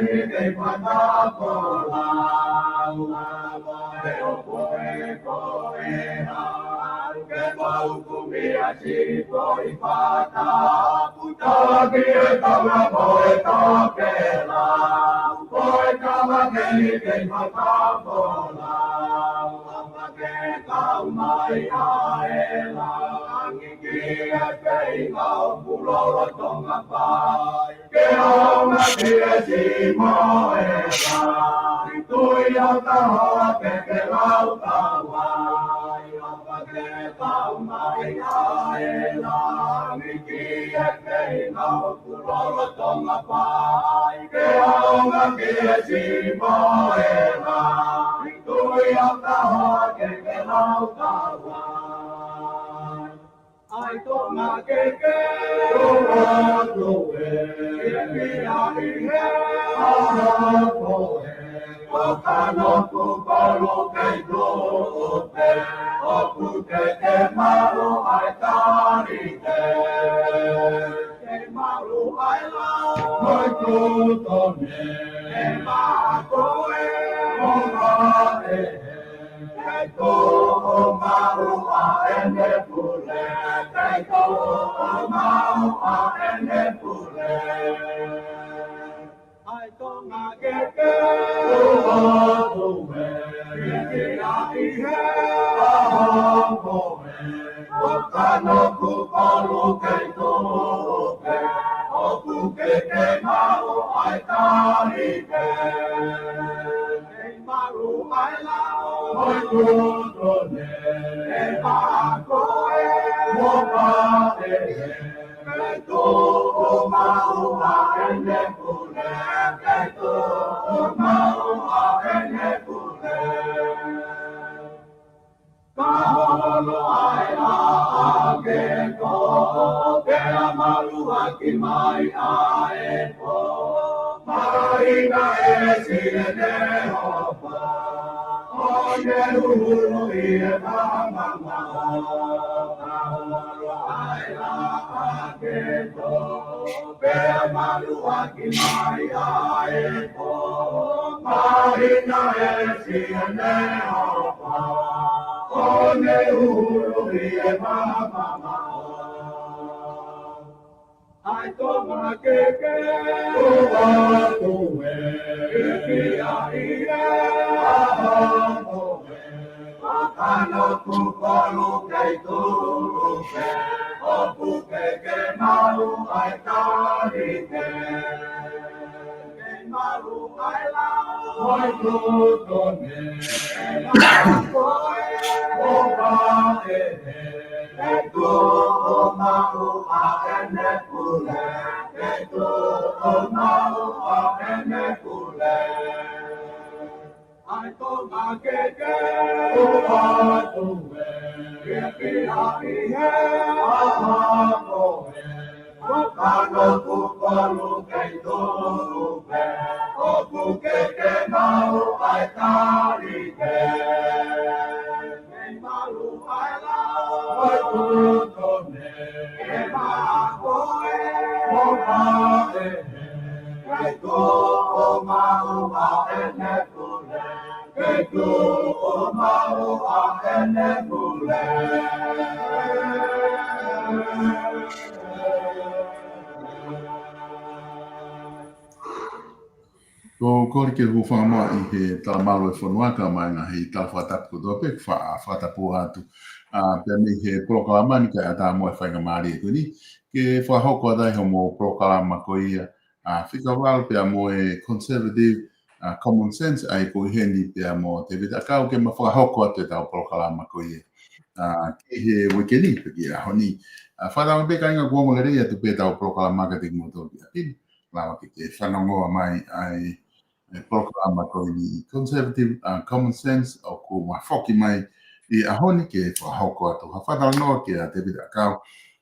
ni ke patapo e o koe ke mau kumia si koi pata putaki e tawa koe tokela koe kawa ke ni ke patapo ke kau mai aela ki e pei ngau pulolo tonga pai ke aunga ki e si moela tui o tahoa ke lau tawai ke kau mai aela ki e pei ngau pulolo tonga pai ke aunga ki e si moela tui o tahoa ke lau tawai ai tonga ke ua tue ia i he koe o kano kupalo kei tupe o kute ke maru ai tarite ke maru ai lau moi kutone e makoe o mae Kaito o mau a ene pule, kaito o mau a ene pule. Ai tonga keke o tue, kiki a ihe a koe. O kano kupalu kaito pe, o kukeke mau ai tarike. Kei maru ai lau. Oi kutone e pakoe mo pae e to o mau a ene pule e to o mau a ene pule ka holo ai a ke ko ke amalu aki mai a e po mai na e sine hopa Oye ulu ie mama maholo ai la aketo pe amalu aki mai ai po marina e siene opa Oye ulu ie mama ai toma keke ua tue iki a ie ahoe Ano kupolu kei tupe o kukeke mau ai tarike Kei maru ai lau Oi kutone e makoe o pae e tu o mau a ene pule e tu o mau a ene pule Ai tonga keke ua tue Kiki a ihe a koe O kano kupalu kei tupe O kukeke mau ai tarike Kei malu ai lau Oi kutone e makoe o pae Kei tu o mau a ene pule Kei tu o mau a ene pule Ko kori ke hu whama I he tala malo e whanuaka mai ngā hei tala whatapu ko toa pek whatapu atu. Pea me he prokalamani ka ata mo e whainga maari e kuni. Ke whahoko adai ho mo prokalama ko ia. Whika wala pea mo e conservative common sense ai ko heni pea mo te vita kau ke ma whahoko atu e tau prokalama ko ia. Ke he wikeni pe ki a honi. Whatama peka inga kuongo le reia tu pe tau prokalama ka te kimoto ki a pini. Lawa ke te whanongoa mai ai proklama ko ni conservative common sense o ko whafoki mai I ahoni ke whahoko atu. Hawhatara noa ke a te vita kau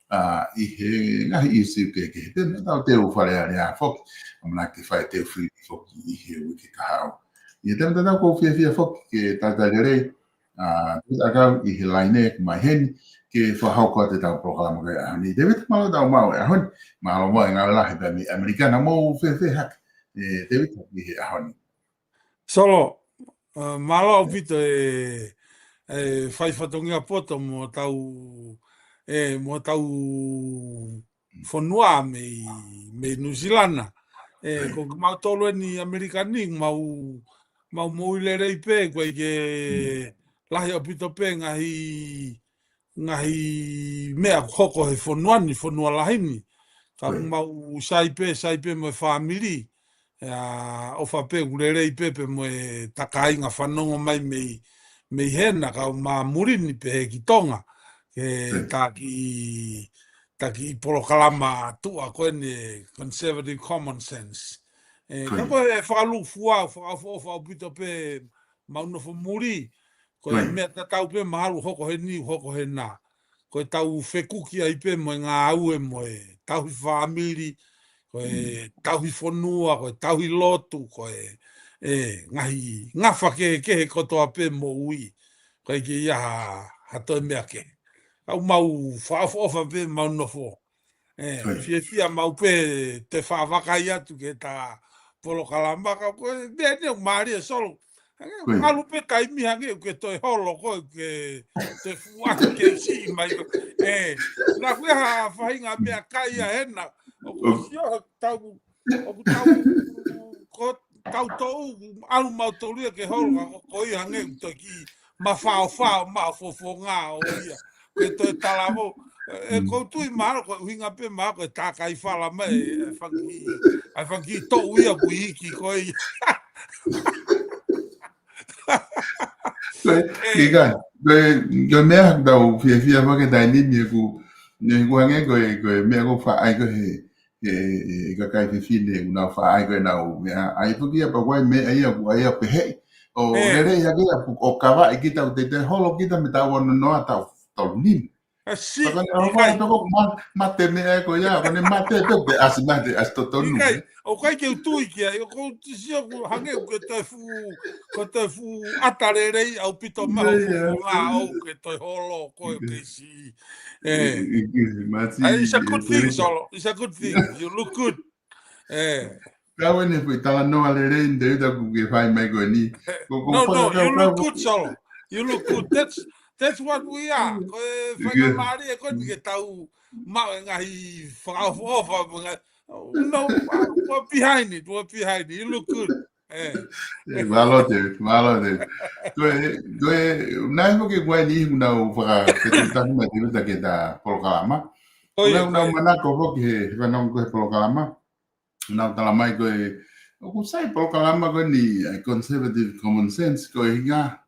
I he ngahi isi ke he tēne tau te uwhare a rea whoki. Amana ke whae te uwhiri whoki I he wiki kahau. I tēne tēnā ko whiawhia whoki ke tātai rei te vita kau I he laine mai heni ke whahoko atu tau proklama kai ahoni. Te vita malo tau mau e ahoni. Mahalo mo e ngā lahi pēmi Amerikana mō whiawhia haki. te wita ki he ahoni. Solo, malo vito fai fatongia poto mo tau fonua me New Zealand. Ko mau tolo ni Amerikani mau mo ilere ipe ko ke lahi o pito pe ngahi mea koko he fonua lahini. Ka mau saipe mo family. O fa pe ulere ipe mo takai nga whanongo mai me hena ka ma murini pe ki tonga ke taki polokalama tua koene conservative common sense ka ko e whakalu fua whakafofa pito pe mauna fo muri ko e mea tau pe mahalu hoko he ni hoko he na ko e tau whekuki ai pe mo ngā aue mo e tau family ko e tauhi whanua, ko e tauhi lotu, ko e ngafa ke he kotoa pe mo ui, ko e ke ia hatoe mea ke. Au mau whaafofa pe mau nofo. Fia mau pe te whaavakai atu ke ta polokalambaka, ko e mea neo maari e solo. Ngalu pe kaimi hange ke toi holo ko ke te fuaki ke si mai. Na kueha whahinga mea kai a hena, tau tou alu mau taulia ke holo ko i hange to ki ma fao ma fofo ngā o ia ke to talavo ko tu i maro ko hinga pe ma ko ta kai fala mai fangi to ia ku iki ko i Giga go mea dau fia ma ke dai ni ku ne ku hange ko mea ko fa ai ko he ka kai te fine una fa ai ko na o mea ai pu kia pa wai me ai pe he o rere ya ke o kava e kita te holo kita me ta wona no ata to nim si mate me e ko ya ko ne mate pe asimate astoto nu o kai ke tu ki ai ko si ko hange ko te fu atarere au pito ma o ke to holo ko ke si it's a good thing, Solo. It's a good thing. You look good. Kau ni pui tala no ale rende da ku ke fai mai ko ni. No, you look good, Solo. You look good. That's what we are. Ko fai mari ko ke tau ma ngai fa. No, we're behind it. You look good. Malo te. Koe nai mo ke koe ni una o fa ke tu ta ma te ta ke ta polokalama. Una mana ko ko ke fa no ko polokalama. Una tala mai ko ku sai polokalama ko ni conservative common sense ko hinga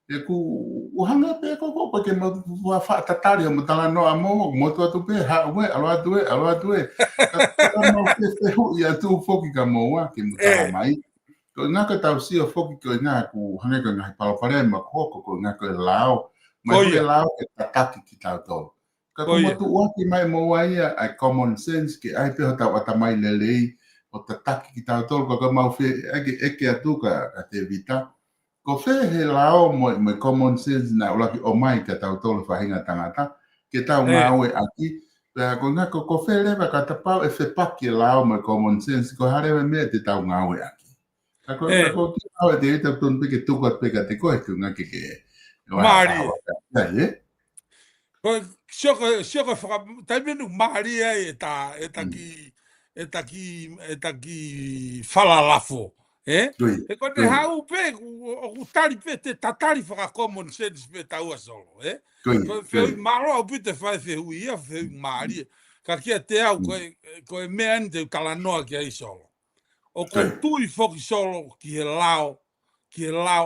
e ku hanga pe ko ke mo fa tatari mo tala no amo mo tu pe ha we alo tu e mo ke hu ya tu foki ka mo wa ke mo tala mai. Ko nga ka tau si o foki ko nga ku hanga ka nga palapare ma ko nga ko lao ma ko lao ke tataki ki tau to ka ko mo tu wa ki mai mo wa ia a common sense ke ai pe ta wa mai lelei o tataki ki tau to ko mau fe eke atu ka te vita ko fe he lao mo common sense na ola ki o mai ka tau to fa hinga tangata ke tau ngawe aki pe ko nga ko fe le ka ta pa e fe pa ki lao mo common sense ko hare me te tau ngawe aki ko ki au te ta ton pe ke tu ko pe ka te ko tu nga ke Mari ko sio fra también Mari e ta ki fala lafo e ko te hau pe o tari pe te tatari fra common sense pe tau solo ko fe malo au pe te fa fe ui fe Mari ka ki te au ko me ande kala no ki ai solo o ko tui foki solo ki e lao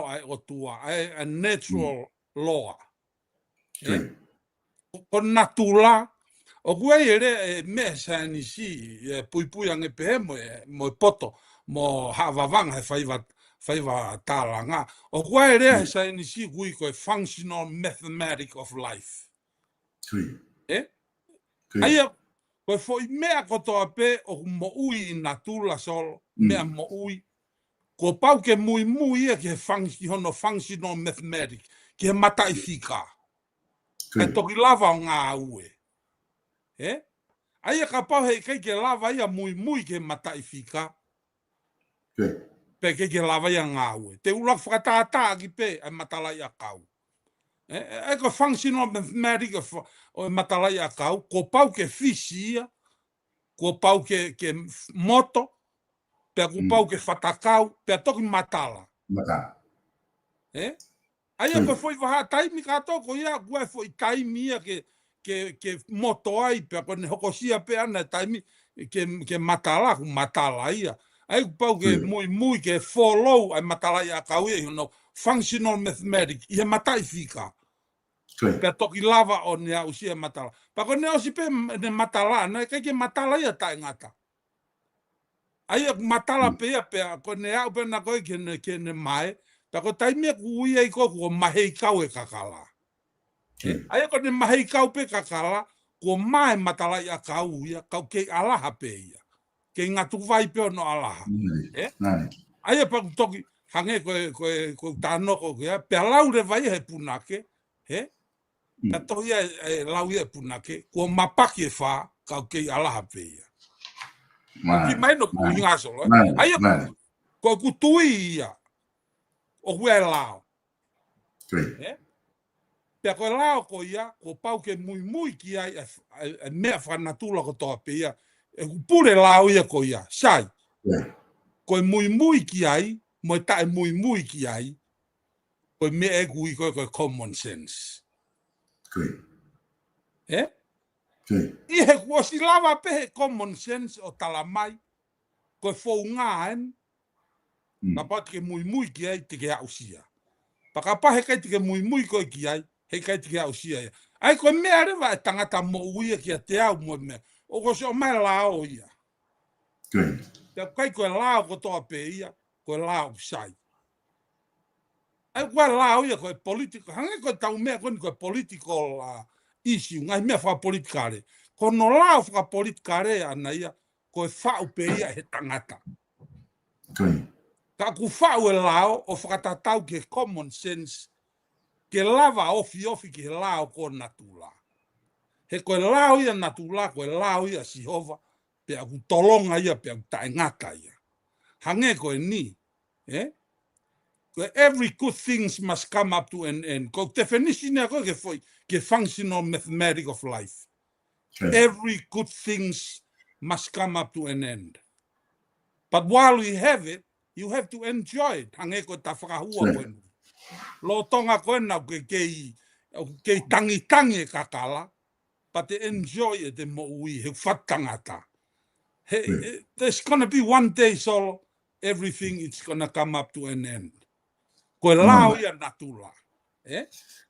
ai o tua a natural law ko natula o kua ere me sa ni si pui ange pe mo poto mo havavanga faiva talanga o kua ere sa ni si kui ko functional mathematic of life ai ko foi mea ko to ape o mo ui natula sol mea mo ui ko pau ke mui e ke functional mathematic ke mata ifika e toki lava ngā ue ai ka pau hei kai ke lava ia mui ke mata ifika Ke ke lava ia ngāue. Te ula whakatata ki pe ai matala ia kau. E ko functional mathematics o matala ia kau, ko pau ke fisia, ko pau ke moto, pe ko pau ke whatakau, pe toki matala. Mata. Ai ko foi vaha taimi kato ko ia kua foi taimi ia ke moto ai pe ko ne hokosia pe ana taimi ke matala ku matala ia. Ai pau ke muy ke follow ai matala ia kau ia no functional mathematics ia matai fika. Pe toki lava o ne usia matala. Pa ko ne osi pe ne matala na ke matala ia tai ngata. Ai matala pe ia pe ko ne au pe na ko ke ne mai. Tako taimia ku ia i koko mahei kau e kakala. Ai ko ne mahei kau pe kakala, ko mai matala ia kau ia, kau kei alaha pe ia. Kei ngatu vai pe no alaha. Ai pa toki hange ko tanoko ia, pe lau le vai he punake, pe toki ia lau ia punake, ko mapaki e wha, kau kei alaha pe ia. Ki mai no ku inga solo. Ai ko kutui ia. O hue lao. Pea koe lao ko ia, ko pau ke muy ki ai, mea whanatula ko toa pe ia, e kupure lao ia ko ia, sai. Koe muy ki ai, mo tae muy ki ai, koe mea e kui koe common sense. I he kuosi lava pe he common sense o talamai, koe fou ngā en, ka pati ke muy ki ai te ke ausia. Pakapa he kai tike muy koe ki ai, he kai tike ausia ia. Ai koe mea rewa e tangata mo uia ki a te au mo mea. O ko se o mai lao ia. Te kai koe lao ko toa pe ia, koe lao sai. Ai koe lao ia koe political, hange koe tau mea koe political issue, ngai mea wha politikare. Ko no lao wha politikare ana ia, koe whau pe ia he tangata. Ka ku whau e lao o whakatatau ke common sense ke lava ofi ke lao ko natula. He koe lao ia natula, koe lao ia sihova, pe aku tolonga ia, pe aku taengata ia. Hange koe ni, every good things must come up to an end. Ko definition ia koe ke foi, ke functional mathematics of life. Every good things must come up to an end. But while we have it, you have to enjoy it. Hange ko ta whakahua koe. Lo tonga koe na kei tangi kakala, but to enjoy it e mo ui, he whatangata. There's gonna be one day, so everything is gonna come up to an end. Koe lao ia natula.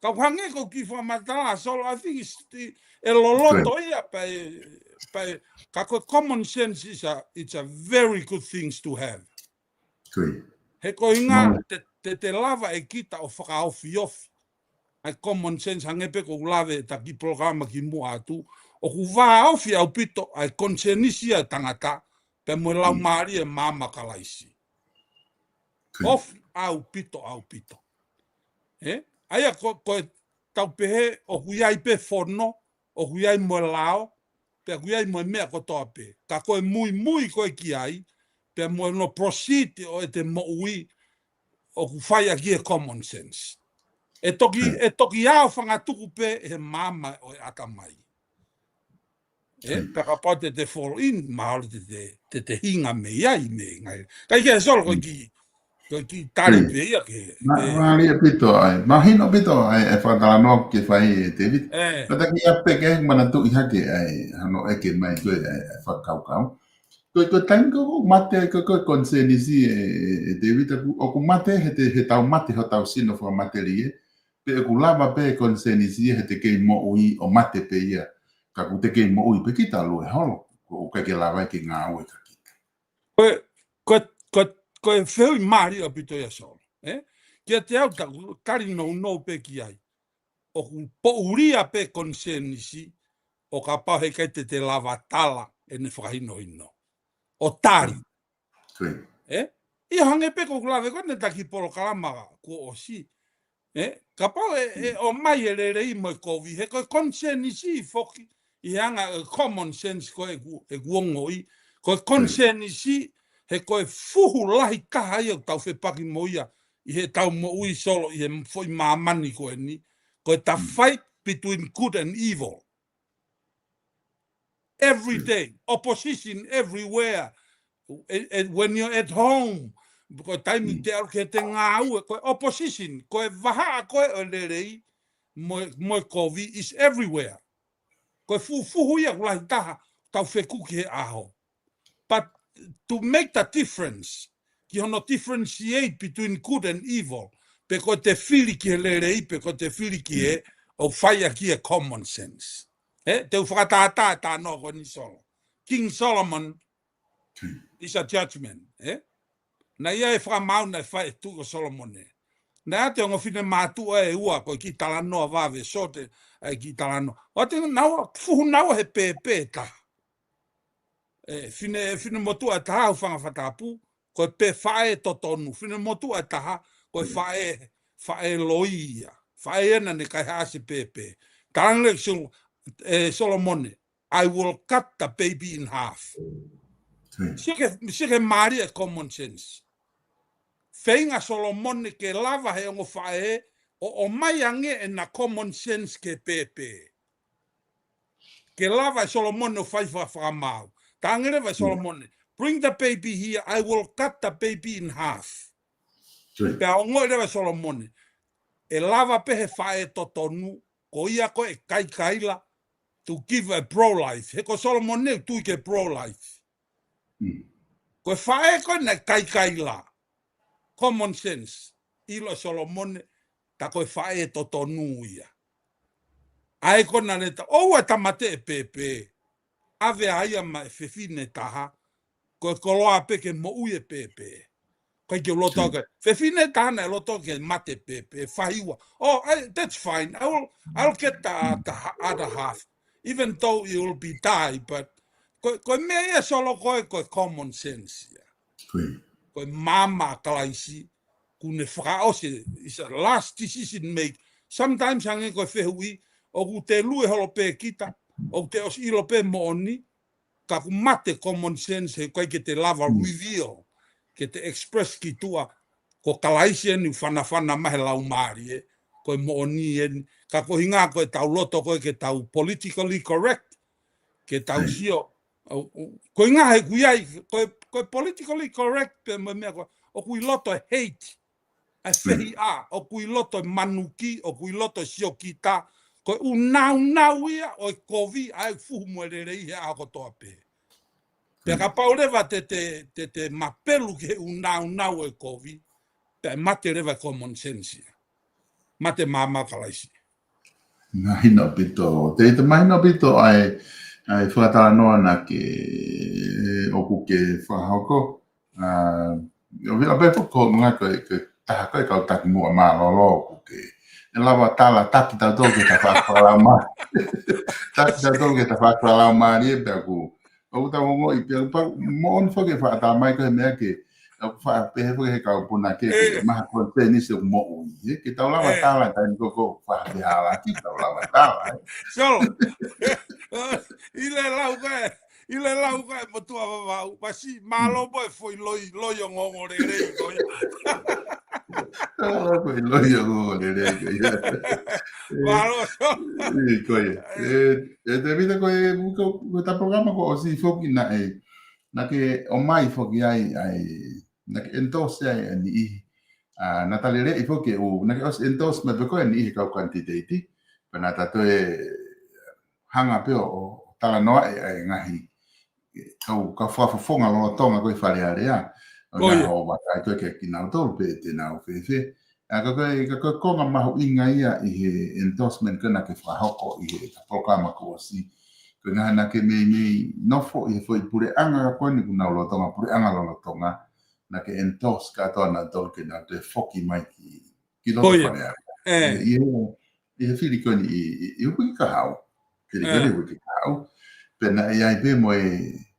Ka hange ko ki whamatala, so I think it's e loloto ia pa kako common sense it's a very good things to have. He ko inga te lava e kita o whakaofi. Ai common sense hangepe ko lave ta ki programa ki mua atu. O ku wā ofi au pito ai konsenisia tangata pe mo lau maari e mama kalaisi. Ofi au pito. Aia ko tau pehe o kuiai pe fono, o kuiai mo lao, pe kuiai mo mea ko toa pe. Ka koe muy koe ki ai, pe mo no proceed o e te mo ui, o ku whai aki e common sense. E toki au whangatuku pe he mama o e atamai. Peka pote te fall in, mahalo te hinga me iai me ngai. Kai kia solo koe ki tari pe ia ke. Maali e pito ai. Mahino pito ai e whakatala ke whai e te vit. Pata ki ape ke mana tu iha ke ai hano eke mai koe e whakaukau. Koe taim ko mate koe konsenisi e te vit o ku mate he tau mate ho tau sino wha mate rie. Pe ku lava pe konsenisi he te kei mo ui o mate pe ia. Ka ku te kei mo ui pe kita alu e holo. Ko ke lava ki ngā ue ka kita. Koe wheu maari o pito ia solo. Kia te au kari no pe ki ai. O ku po uria pe konsenisi o ka pau he kai te lava tala e ne whakahino. O tari. I hange pe ko klave ko ne taki polo kalama ko o si. Ka pau o mai e rei mo kovi he ko konsenisi foki i hanga common sense ko e guongo i ko konsenisi he koe fuhu lahi kaha ia tau whepaki mo ia, I he tau mo ui solo, I he foi mamani koe ni, koe ta fight between good and evil. Every day, opposition everywhere. And when you're at home, koe taimi te au ke te ngā ua, koe opposition, koe waha koe o lerei, moi COVID is everywhere. Koe fuhu ia lahi taha, tau wheku ki he aho. But to make the difference, ki hono differentiate between good and evil, pe ko te whiri ki he lerei, pe ko te whiri ki he, o whaia ki he common sense. Te whakatata tā no ko ni solo. King Solomon is a judgment. Na ia e whakamau na whae tu o Solomon. Na te ongo whine mātua e ua, ko ki talanoa wawe, so te ki talanoa. O te naua, fuhu naua he pepe ta. Whine motua taha u whanga whatapu, ko pe whae totonu. Whine motua taha, ko whae loia. Whae ena ne kai hase pepe. Tarangre Solomon, I will cut the baby in half. Sike Maria common sense. Whainga Solomon ke lava he ongo whae, o mai ange e na common sense ke pepe. Ke lava Solomon o whaifa whakamau. Tangere vai Solomon, bring the baby here, I will cut the baby in half. Pea ongo e vai Solomon, e lava pehe whae totonu, ko ia ko e kaila, to give a pro-life. He ko Solomon ne tu ke pro-life. Ko whae ko ne kaila. Common sense. Ilo Solomon ta ko whae totonu ia. Ai ko na ne ta, o tamate e pepe. Ave aia ma e whewhine taha. Ko koloa peke mo ue pepe. Ko ke loto ke. Whewhine taha na loto ke mate pepe. Whaiwa. Oh, that's fine. I'll get the other half. Even though you will be die, but ko mea solo ko common sense. Ko mama kalaisi. Kune whakaose. It's a last decision made. Sometimes hange ko whehui. O ku te lue holo pe kita. O te os ilo pe mooni. Ka ku mate common sense. He koe ke te lava reveal. Ke te express ki tua. Ko kalaisi eni whanawhana mahe lau maari. Koe mooni eni. Ka ko hinga koe tau loto koe ke tau politically correct. Ke tau sio. Koe hinga he kuiai. Koe politically correct. Pe mea koe. O kui loto hate. A whehi a. O kui loto manuki. O kui loto sio kita. Koe nau ia. O kovi ai fuhu moererei he ako toa pe. Pe ka paurewa te mapelu ke nau e kovi. Pe mate rewa common sense. Mate mama kalaisi. Nga hina pito. Te mahina pito ai whakatara noa na ke oku ke whahoko. O pe ko mga koe taha koe kau taki mua maa lolo oku ke. E lawa tala taki tau tau ke ta whakalau maa. Taki tau tau ke ta whakalau maa ni e pe aku. Oku tau ngongo i pe mo on whake whakatara mai koe mea ke. Pehe he kau puna ke maha koe pe ni se mo ui. Ke tau lawa tala tai ni koko whake hala ki tau lawa tala. So, ile lau kai motua vavau. Pasi malo boe foi loi o ngongo rerei koe. Koe loi o ngongo rerei koe. Malo so. Koe. Te vita koe ta programa ko o si foki na ke o mai foki ai na ke endorse ai ni i na talere I foki o na ke os endorsement ko ni I ka quantity pa na ta hanga pe o tala noa e ngahi ka whafonga lo tonga koe whare area o na o wakai koe ke kinau tolu pe te nau whewhe ka koe konga mahu inga ia I he endorsement kana ke whahoko I he programa ko si koe ngaha na ke mei nofo I he foi pure anga koe ni kunau lo tonga pure anga lo tonga na ke endorse ka toa na tolu ke na te foki mai ki loto whare area I he whiri koe ni I upi ka hau kere upi ka hau pena ai pe mo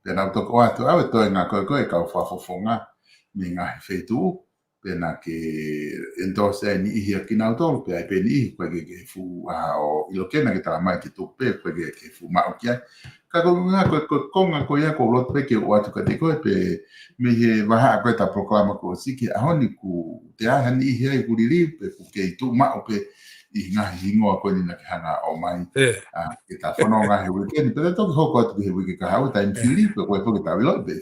pena toko atu ave to nga koe kau whafofonga me ngā he whetu pena ke endorse ni ia ki na tolu pe ai pe ni ko ke fu o ilo kena ke tala mai ki tu pe ko ke fu ma o kia ka ko nga ko konga ko ia ko lot pe ke o atu ka te ko pe me he vaha ko ta proclama ko si ki a honi ku te a hani ia ku lili pe ku ke tu ma o pe i nga hingo ko ni na hanga o mai ke ta fono nga he weekend pe to ko ko tu he weekend ka ha ta in fili pe ko ke ta velo pe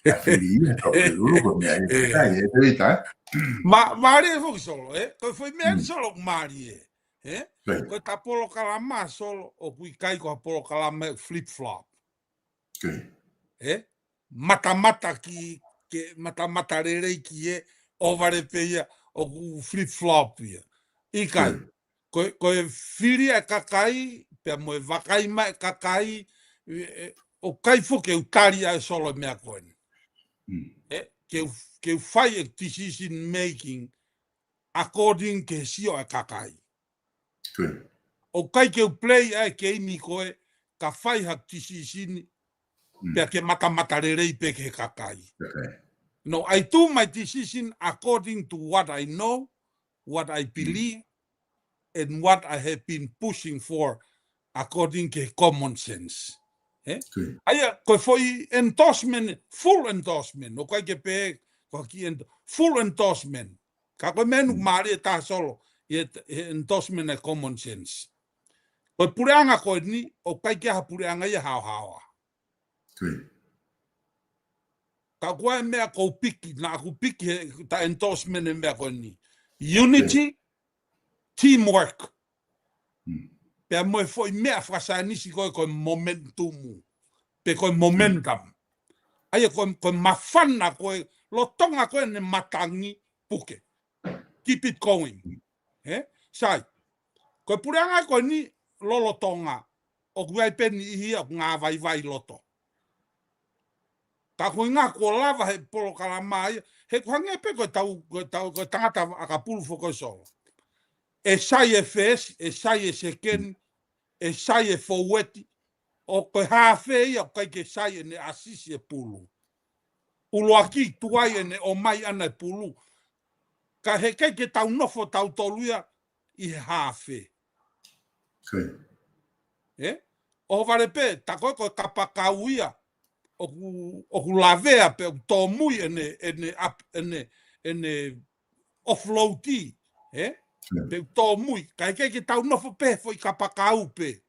a fili ko lulu ko me ai ka e te ta Mari fu solo, ko foi men solo Mari, ko ta polo kalama solo o kui kai ko polo kalama flip flop. Mata ki ke mata rere ki ovare peia o flip flop ia. Ikai ko fili a kakai pe mo vakai mai kakai o kai fu ke utari a solo me akon. Que fai a decision making according ke sio a kakai. O kai ke play a ke mi koe ka fai ha decision pe ke mata rei pe ke kakai. No, I do my decision according to what I know, what I believe, and what I have been pushing for according to common sense. Aya ko foi endorsement, full endorsement, o kai ke pe ko ki full endorsement. Ka ko menu mari ta solo endorsement e common sense. Ko pureanga ko ni o kai ke ha pureanga ia hawa. Ka ko me ko piki na ko piki ta endorsement me ko ni. Unity, teamwork. Pe mo foi me frasa ni si ko momentum. Pe ko momentum. Ai ko mafana ko lo tonga ko ne matangi puke. Keep it going. Sai. Ko pureanga ko ni lolo tonga o kuai peni hia nga vai loto. Ka ko nga ko lava he polo kalamai he ko nge pe ko tau tangata akapulu foko so. E sai e fes, e sai e seken, e sai e foweti. O ko hafe ia ko ke sai ne asisi e pulu. Ulo aki tuai ne o mai ana pulu. Ka he ke tau nofo tau toluia i hafe. O vale pe ta ko kapakauia o ku lavea pe to mui ene offloadi pe to mui ka ke tau nofo pe foi kapakau pe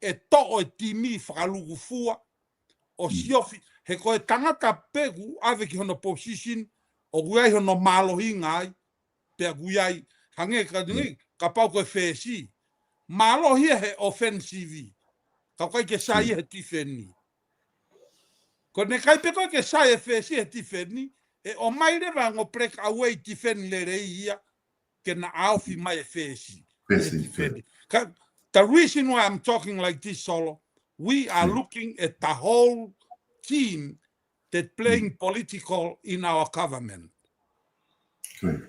e to e timi falugu fua o siofi he ko tangata pe ku ave ki hono position o guai hono malo hingai pe guai hange ka dingi ka pau ko fesi malo hia he offensive ka kai ke sai he tifeni ko ne kai pe ko ke sai fesi he tifeni e o mai le va ngo break away tifeni le reia ke na alfi mai fesi the reason why I'm talking like this solo we are looking at the whole team that playing political in our government.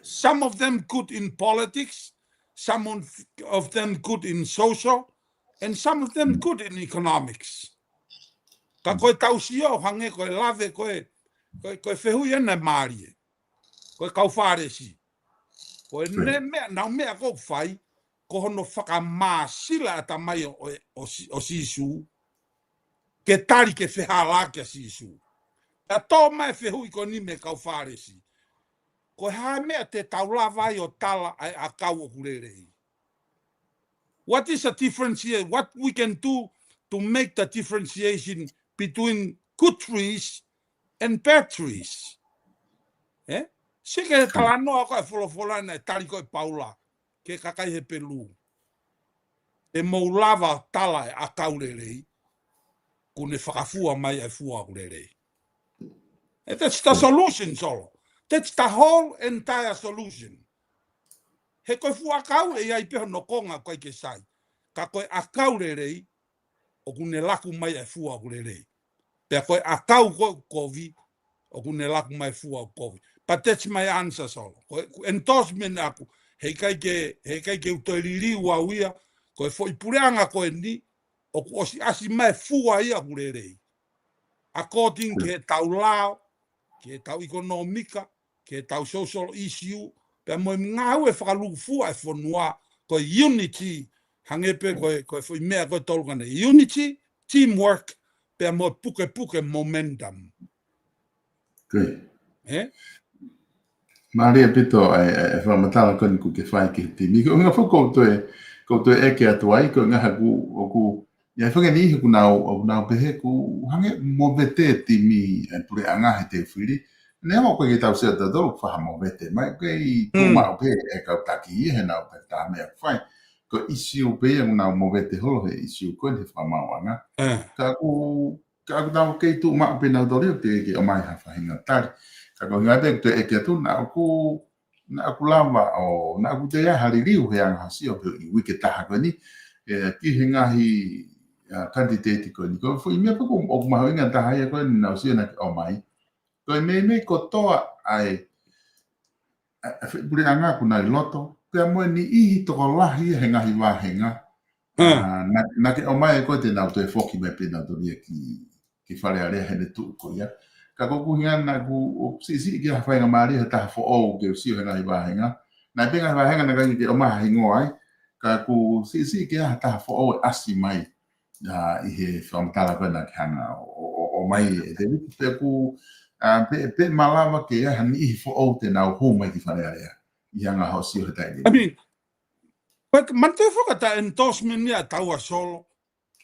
Some of them good in politics, some of them good in social, and some of them good in economics. Ka koe tausio hange koe lave koe fehui ena marie. Koe kaufaresi. Koe ne mea nau mea kou fai ko hono whakamāsila ata mai o sisu ke tari ke whehala ke sisu. A tō mai whehui ko ni me kaufaresi. Ko ha mea te taulawai o tala ai a kau o kurerei. What is the difference here? What we can do to make the differentiation between good trees and bad trees? Sike talanoa ko e wholawholana e tari ko e paula ke kakai he pelu. E moulava tala e a kaurerei kune whakafua mai e fua kurerei. And that's the solution, solo. That's the whole entire solution. He koe fua kau e ai peho no konga koe ke sai. Ka koe a kaurerei o kune laku mai e fua kurerei. Pea koe a kau kovi o kune laku mai fua kovi. But that's my answer, solo. Endorsement aku. He kai ke utoiriri ua uia. Koe fo ipureanga koe ni. O osi asi mai fua ia kurerei. According ke tau lao. Ke tau ekonomika. ke tau social issue pe mo ngau e whakalufua e whanua ko unity hangepe ko foi mea ko tolgana unity teamwork pe mo puke momentum Maria pito e whamatala koni ku ke whai ki te mi. Ko ngā whakouto e ke atuai, ko ngā haku o ku ia whakeni ku nau pehe ku hange mo vete ti mi e pure anga he te whiri. Nea mo koe ki tau sea ta dolu whaha mo vete. Mai koe i tū mao pe e kau taki i he nau pe tā mea whai. Ko isi o pe e nau mo vete holo he isi o koe he whamau anga. Ka aku nau kei tū mao pe nau doli o te ke o mai ha whahinga tari. Kako hinga te te eke atu na aku lama o na aku te ia haririu he anga hasi o i wike taha koe ni ki he ngahi kandidate koe ni koe fui mea pako o mahoinga taha ia koe ni nau sia na o mai koe me ko toa ai pure anga ku nai loto pea moe ni ihi toko lahi he ngahi wahenga na ke o mai koe te nau te foki me pe nau toria ki whare area hene tu koe ia ka koku hiana ku o si ki hawhainga maari he taha fo'ou ke usio he ngahi wahenga. Nai pe ngahi wahenga na kai ke o maha hingo ai. Ka ku si ki ha taha fo'ou e asi mai i he whamatala koe na ki hanga o mai e te wiki pe ku pe malawa ke ia hani ihi fo'ou te nau hou mai ki whare area. I hanga hao sio he taide. I mean, but man te whakata endorsement ni a taua solo.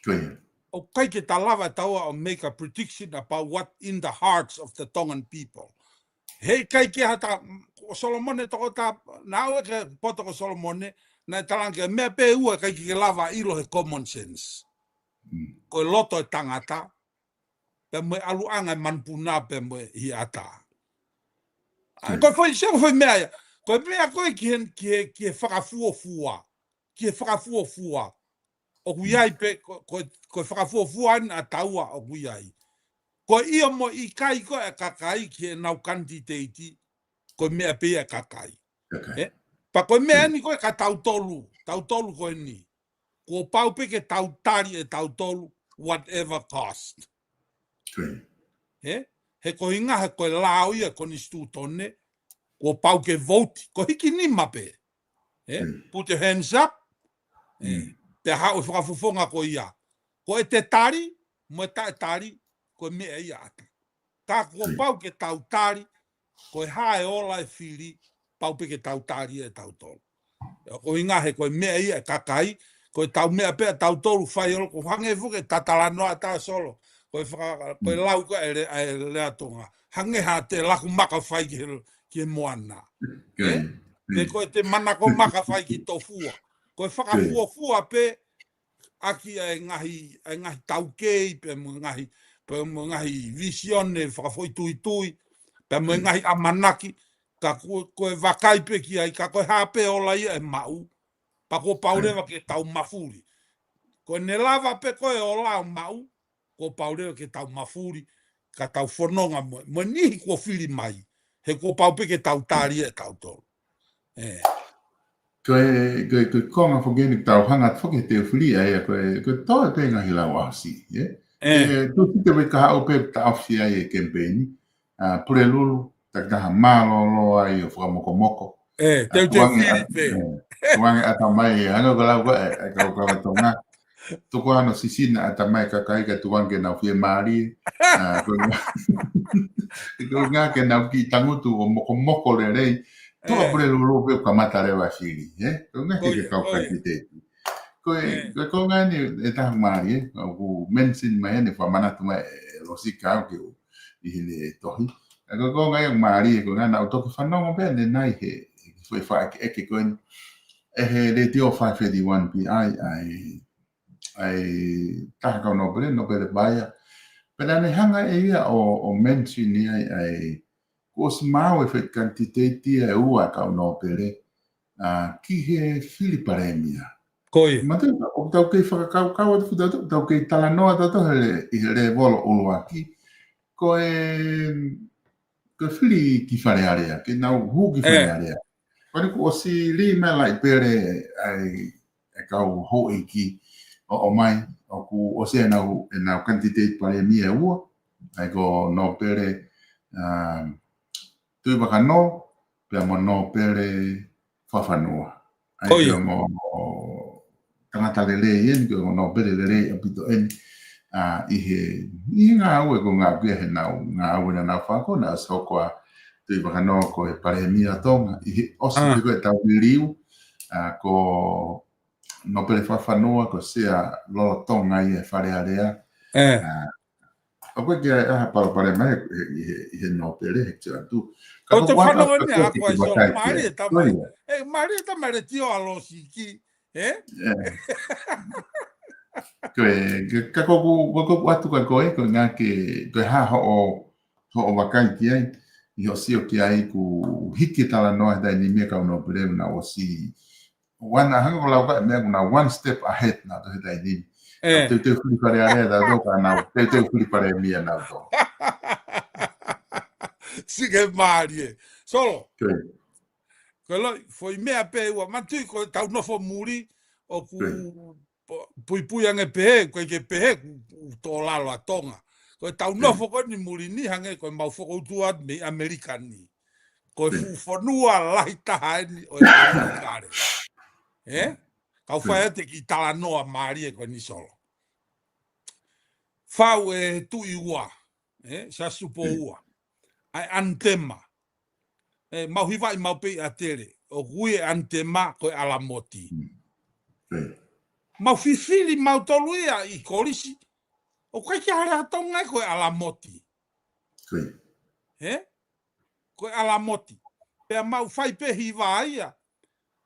Koe. O kai ke talawa taua o make a prediction about what in the hearts of the Tongan people. Hei kai ke hata o Solomone toko ta nau e ke poto ko Solomone na talange mea pe ua kai ke lava ilo he common sense. Ko loto e tangata pe mo aluanga manpuna pe mo hi ata. Ko foi mea ko mea ko ki whakafuofua. Ki whakafuofua. O kuiai pe ko whakafuofua na taua o kuiai. Ko ia mo i kai ko e kakai ki e nau kandidate ko mea pe e kakai. Pa ko mea ni ko e ka tautolu ko ni. Ko pau pe ke tautari e tautolu whatever cost. He ko inga he ko lao ia ko ni stu tone ko pau ke vote ko hiki ni mape. Put your hands up. Te hao whakafufonga ko ia. Ko e te tari, mo e tari, ko e mea ia ata. Ka ko pau ke tautari, ko e hae ola e whiri, pau pe ke tautari e tautolu. Ko inga he ko e mea ia e kakai, ko e tau mea pea tautolu whai olo, ko hange fuke tatalanoa ta solo. Ko e lau ko e lea tonga. Hange ha te laku maka whai ki e moana. Me ko e te manako maka whai ki tofua. Ko e whakafuafua pe aki e ngahi taukei pe mo ngahi visione whakafoi tui pe mo ngahi amanaki ka ko e wakai pe ki ai ka ko hape ola ia e mau pa ko paurewa ke tau mafuri ko ne lava pe ko e ola mau ko paurewa ke tau mafuri ka tau whanonga mo nihi ko whiri mai he ko pau pe ke tau tari e tau tolu Koe konga whakeni tau hanga whake te whiri ai koe toa te ngahi lau asi. Tu te wei kaha o pe ta awhi ai e kempeini. Pure lulu, takaha mālolo ai o whakamokomoko. Te whiri pe. Tuange ata mai hanga ko lau koe e kau kawa tonga. Tuko ano sisina ata mai kakai ka tuange nau whie maari. Koe ngā ke nau ki tangutu o mokomoko le rei. Toa pure lulu pe kamata rewa whiri. Koe ngā ke kau kaki te. Koe ngā ni e taha maari. Ku mensin mai ene whamanatu mai e rosika au ke o i hene tohi. Koe ngā iang maari. Koe ngā nau toki whanonga pe ne nai he whai whaake eke koe ni. E he le teo 581 pi ai taha kau nobele baia. Pena ne hanga e ia o mensin ni ai ko si mau e whai kantiteti e ua kau nobele ki he Filiparemia. Koe. Mate, o tau kei whakakau atu futatu, tau kei talanoa tatu i he volo ulua ki. Koe whiri ki whare area, ke nau hu ki whare area. Koe ku o si li me lai pere ai e kau hoi ki o mai, o ku o se nau kantiteti pare mia ua, ai ko no pere tui wakano, pia mono pere whawhanua. Ai Oia. pia mo tangata lele ien, pia mono pere lele apito eni, i ngā aue ko ngā pia he nau, ngā aue na nau whako, na asokoa tui wakano ko he paremia tonga, i he osi te koe tau wiriu, ko no pere whawhanua, ko sea lolo tonga i e wharearea, o koe kia aha pare mai i he no pere he tia tu. O te whanau ni a koe so, maari e tamai. Maari e tamai re tio alo siki. Koe, ka koku atu koe ngā koe ha ho o wakai ki ai, i ho sio ki ai ku hiki tala noa dai ni mea kau no pere na o si, wana hanga ko lau ka mea kuna one step ahead na to he dai ni. Te fuli pare area da doka na, te fuli pare mia na to. Sige maari e. Solo. Koe loi, foi mea pe ua matui koe tau nofo muri o ku pui ange pehe, koe ke pehe tō lalo a tonga. Koe tau nofo koe ni muri ni hange koe mau whoko utua me Amerika ni. Koe fufonua lahi taha ni o e kare. Kau whaia te ki tala noa maari e koe ni solo. Whau e tui ua, sa supo ua. Ai antema. Mau hiwa i mau pei a tere. O hui e antema koe alamoti. Mau fifili mau toluia i kolisi. O koe ki hare atonga koe alamoti. Koe alamoti. Pea mau whai pe hiwa aia.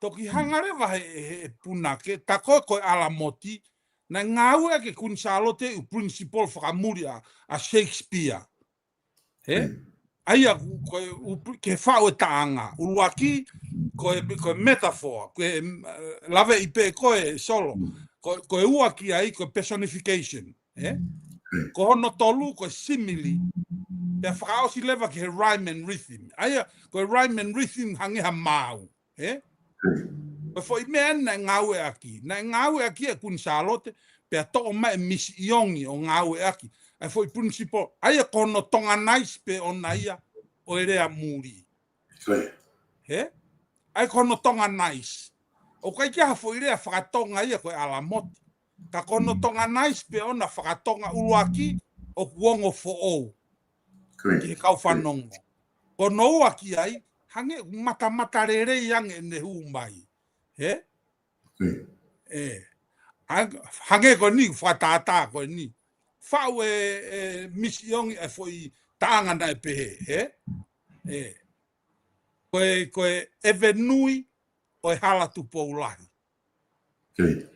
Toki hangarewa he punake. Ta koe alamoti. Na ngāua ke kunsalote u principal whakamuri a Shakespeare. Aia ke whao e taanga. Uruaki koe metaphor. Koe lawe i pe koe solo. Koe uaki ai koe personification. Ko hono tolu koe simili. Pea whakao si lewa ke he rhyme and rhythm. Aia koe rhyme and rhythm hangeha mau. Koe fo i mea na ngāue aki. Na ngāue aki e kunsalote. Pea to mai misi iongi o ngāue aki. Ai foi principal. Aia kono tonga nice pe ona ia o erea muri. Ai kono tonga nice. O kai kia foi rea whakatonga ia koe alamoti. Ka kono tonga nice pe ona whakatonga uruaki o kuongo fo ou. Ki he kau whanongo. Kono uaki ai, hange mata rere iange ne hu mai. Hange ko ni whatata ko ni. Whau misiongi e foi taanga na e pehe. Koe evenui o e hala tu poulahi.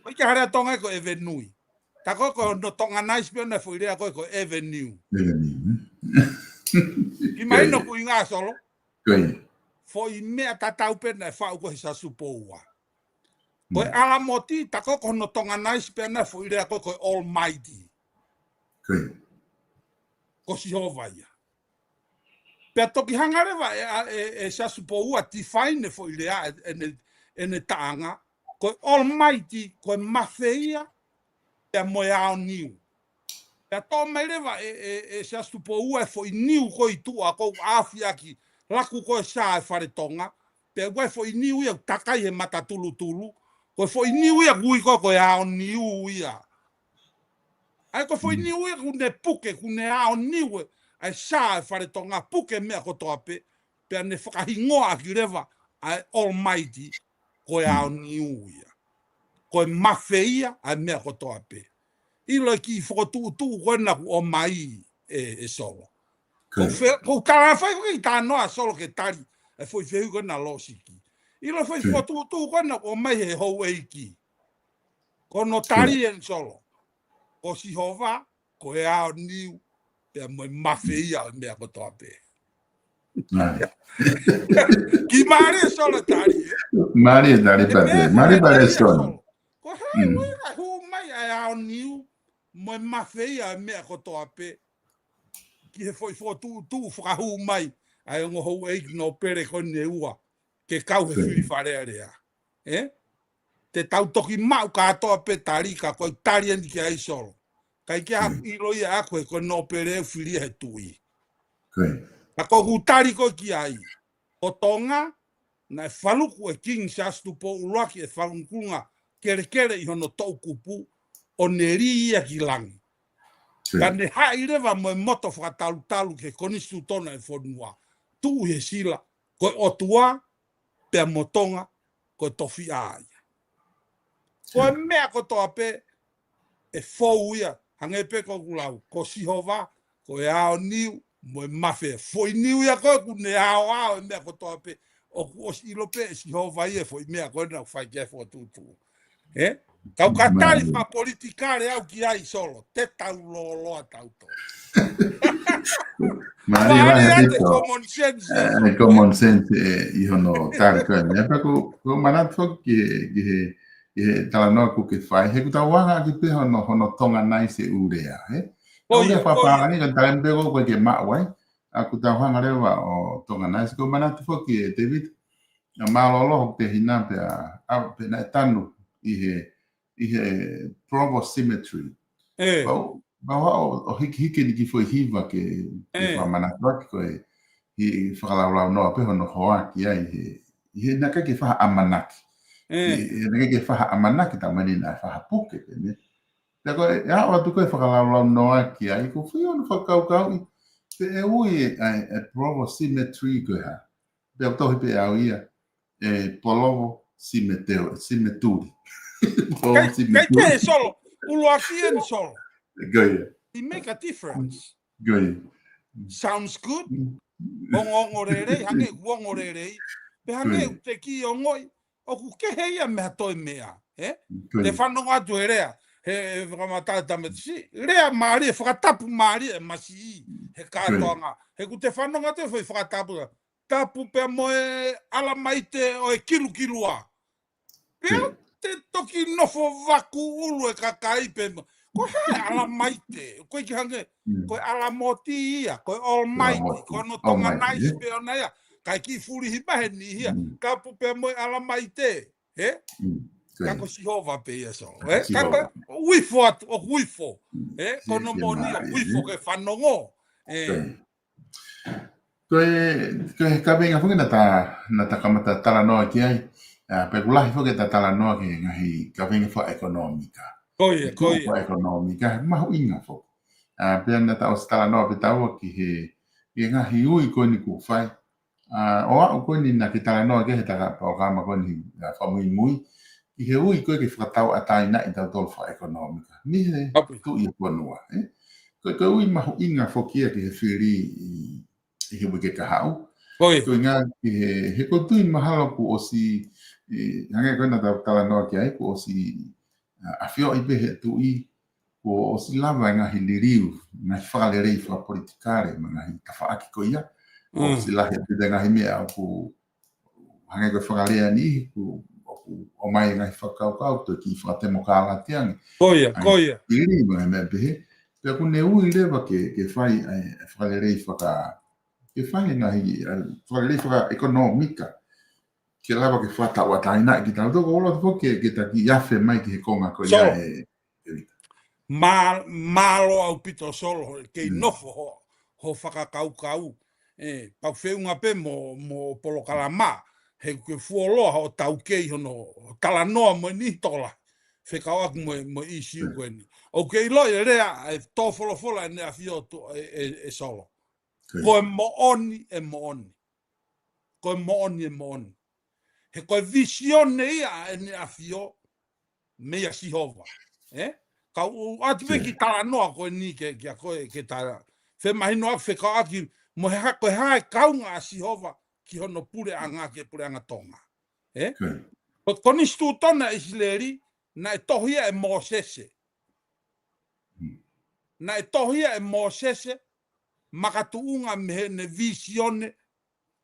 Koe ki harea tonga ko evenui. Ta koe no tonga nice pe ona foi rea koe ko avenue. Ki mai no kui ngā solo. Foi mea tatau pena e whau ko he sa supoua. Koe alamoti, ta koe no tonga nice pena foi rea koe almighty. Ko si hova ia. Pea toki hangarewa e sa supoua ti whaine foi rea ene taanga. Koe almighty, koe mawheia, pea moe ao niu. Pea tō meirewa e sa supoua e foi niu koe tua, koe awhia ki laku koe sa e whare tonga. Pea koe foi niu ia takai he mata tulu. Koe foi niu ia kui koe ao niu ia. Ai koe foi niu ia kune puke, kune ao niu ai sa e whare tonga puke mea ko toa pe. Pea ne whakahingoa ki rewa ai almighty koe ao niu ia. Koe mawheia ai mea ko toa pe. Ilo ki whakotu koe na ku o mai e solo. Ko tala whai koe i tā noa solo ke tari e foi whehu koe na losiki. Ilo whai whakotu koe na ku o mai he hou eiki. Ko no tari en solo. Ko si hova, koe ao niu, pea moe mawheia ai mea ko toa pe. Ki maare solo tari e. Maare tari pate, maare pare solo. Ko hai wera hu mai ai ao niu, moe mawheia ai mea ko toa pe. Ki he foi tu whakahu mai, ai ongo hou eiki no pere kone ua, ke kau he whiri wharea rea. Te tau toki mau katoa pe tarika, koe tari andi ki ai solo. Kai kia ilo ia a koe no pere whiri he tui. Ko hutari ko ki ai. O tonga na faluku e king shastu po ulaki e falunkunga kere I hono tau kupu o neri ia ki langi. Kane hai rewa mo moto whakatalu ke konistu tona e whonua. Tu he sila, koe otua, pea motonga, koe tofi aia. Koe mea ko toa pe, e fou ia, hange pe ko kulau, ko sihova, koe ao niu, mo e mawhea. Foi niu ia koe kune ao e mea ko toa pe, o ilo pe, sihova ia, foi mea koe na whai kia fo tutu. Kau katari wha politikare au ki ai solo, te tau loa tau to. Maria ate common sense. Common sense I hono tari koe. Epa ko manatu ki he tala noa ku ke whai. He kuta wanga ki pe hono tonga nai se urea. Urea whaparangi ka taen pego koe ke mawai. A kuta wanga rewa o tonga nai se ko manatu whoki e David. Malolo te hina pe na tanu I he provo symmetry. Bawa o hiki ni ki foi hiva ke whamanatu koe I whakalau noa pe hono hoa ki ai he naka ke wha amanaki. Naka ke wha amanaki ta mani na wha puke ke ne. Te koe, e hawa tu koe whakalau noa ki ai ko whi ono whakaukau pe e ui e provo symmetry koe ha. Pe au tohi pe au ia polovo symmeturi. Kei te solo, uluaki en solo. Goia. It make a difference. Goia. Sounds good. Ongo rerei, hange uongo rerei. Pe hange te ki o ngoi, o ku ke heia mea toi mea. Te whanonga atu he rea. He whakamata tametisi. Rea maari, e whakatapu maari e masi he kātoanga. He ku te whanonga te whakatapu. Tapu pe moe ala maite o e kilua. Pea te toki nofo waku ulu e kakai pe mo. Ko he ala maite. Koe ki hange, koe ala moti ia, koe almighty, koe no tonga naisi pe ona ia. Kai ki furi hi mahe ni hia. Ka pupe moe ala maite. Kako sihova pe ia so. Kako uifo atu, o uifo. Kono moni o uifo ke whanongo. Koe ka venga fungi na ta kamata tala noa ki ai. Pe kulahi fungi ta tala noa ki ngahi ka venga fa ekonomika. Koia. Ekonomika, mahu inga fo. Pea na ta o stala noa pe taua ki he ngahi ui koe ni ku whai. O au koe ni na ki tala noa ke he taka paokama koe ni whamui mui. Ki he ui koe ki whakatau atai na I tau tolu wha ekonomika. Ni he tu I ponua. Koe ui mahu inga fo kia ki he whiri I he wike ka hau. Koe ngā ki he kotui mahalo ku o si hange koe na tala noa ki ai ku o si awhio I pehe tu I ko o si lava ngahi liriu, ngahi whakarerei wha politikare, ngahi tawhaaki ko ia. O si lahi a pida ngahi mea ku hange koe whakarea ni o mai ngahi whakaukau to ki whakatemo kāla tiangi. Koia. Liriu ngahi mea pehe. Pea ku ne ui lewa ke whai whakarerei ke whai ngahi whakarerei whaka ekonomika. Ke lava ke whatau ataina ki tau toko olo tupo ke taki iafe mai ki he konga ko ia Malo au pito solo, ke nofo ho whakakaukau. Pau whiunga pe mo polo kalama, he ke fuoloa o tau kei hono talanoa mo ni tola. Whekau aku mo isi uweni. O kei loi rea e tōwholofola e nea whio e solo. Koe mo oni e mo oni. Koe mo oni e mo oni. He koe visione ia e nea whio mea sihova. Kau atu ki tala noa koe ni ke koe ke tala. Whe mahi noa whekau aki mo he koe hae kaunga a sihova ki hono pure anga ke pure anga tonga. Koni stu tona Isileri na e tohia e Mosese. Na e tohia e Mosese makatuunga mehe ne visione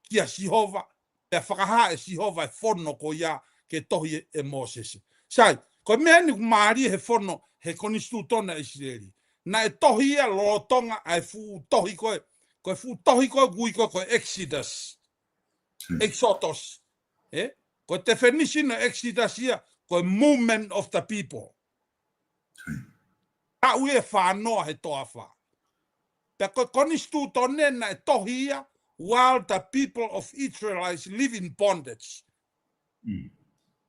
ki a sihova e whakaha e sihova e whono ko ia ke tohia e Mosese. Sai, koe mea ni kumari he whono he konistu tona Isileri. Na e tohia lo tonga ai fu tohi koe. Koe fu tohi koe gui koe Exodus. Exodus. Koe definition of Exodus ia, koe movement of the people. A ue whanoa he toa wha. Pea koe konistu tone na e tohia while the people of Israelites live in bondage.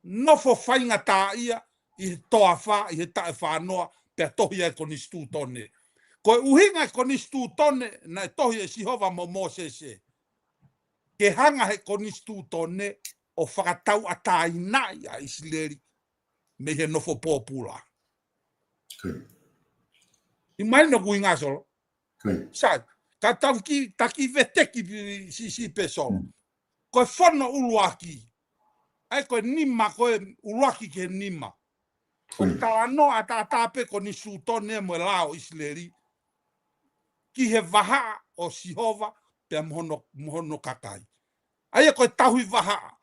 No for whainga tā ia I he toa wha, I he tae whanoa, pia tohi e koni stu tone. Ko uhinga e koni stu tone, na e tohi e Sihova mo Mosese. Ke hanga he koni stu tone, o whakatau a tā inai a Isileri, me he nofo pōpula. I mai no kui ngā solo. Sai, ka tau ki taki veteki si pe solo. Koe whono uluaki. Ai koe nima koe uluaki ke nima. O tala no a tā tāpe ko ni sūtone mo lao Isileri. Ki he waha o Sihova pe mohono kakai. Ai koe tahui waha.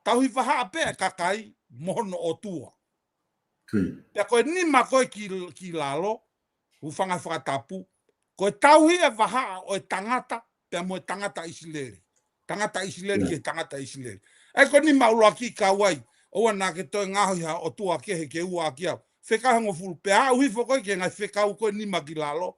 Tahui waha pe kakai mohono o tua. Pe koe nima koe ki lalo. Ufanga whakatapu. Koe tauhi e waha o e tangata, pia mo e tangata Isileri. Tangata Isileri ke tangata Isileri. E koe ni maulua ki kawai, oa nā ke toi ngahui ha o tua kehe ke ua ki au. Whekahango fulu, pia au hifo koe ke ngai whekau koe ni maki lalo.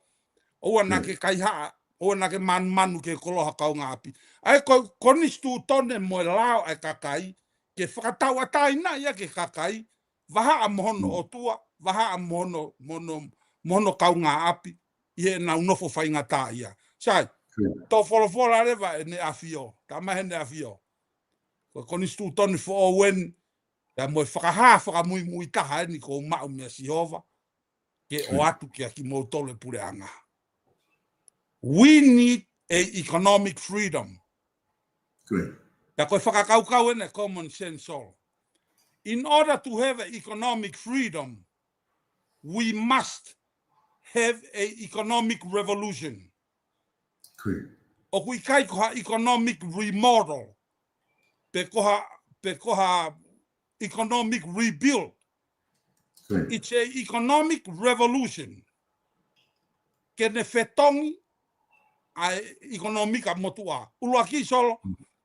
Oa nā ke kaihaa, oa nā ke manu ke koloha kau ngā api. E koe konistu tone mo e lao e kakai, ke whakatau ataina ia ke kakai, waha a mohono o tua, waha a mohono kau ngā api, I nau nofo whainga tā ia. Sai, tō wholofola rewa e ne awhio, tā mahe ne awhio. Ko konistu toni fo o wen, ya mo whakaha whakamui taha ni ko mau mea Sihova, ke o atu kia ki mautole pure anga. We need a economic freedom. Ya koe whakakaukau ene common sense all. In order to have an economic freedom, we must have an economic revolution. O kui kai koha economic remodel. Pe koha economic rebuild. It's an economic revolution. Ke ne whetongi a economica motua. Ulua ki solo,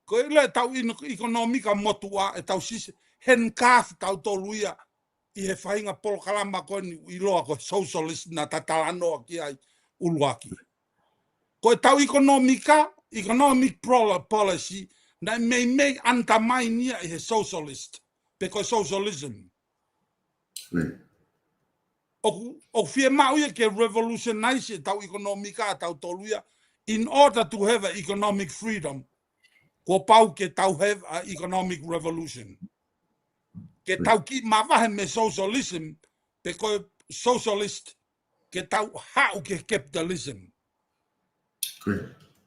ko ile tau economica motua e tau sise, hen kaf tau toluia, I he whainga polo kalama koe ni I loa koe socialist na tatalanoa ki ai uluaki. Koe tau economic policy na mei undermine ia I he socialist. Pe koe socialism. O fie mau ia ke revolutionize tau economica tau toluia in order to have an economic freedom. Ko pau ke tau have an economic revolution. Ke tau ki mawahe me socialism, pe koe socialist, ke tau hau ke capitalism.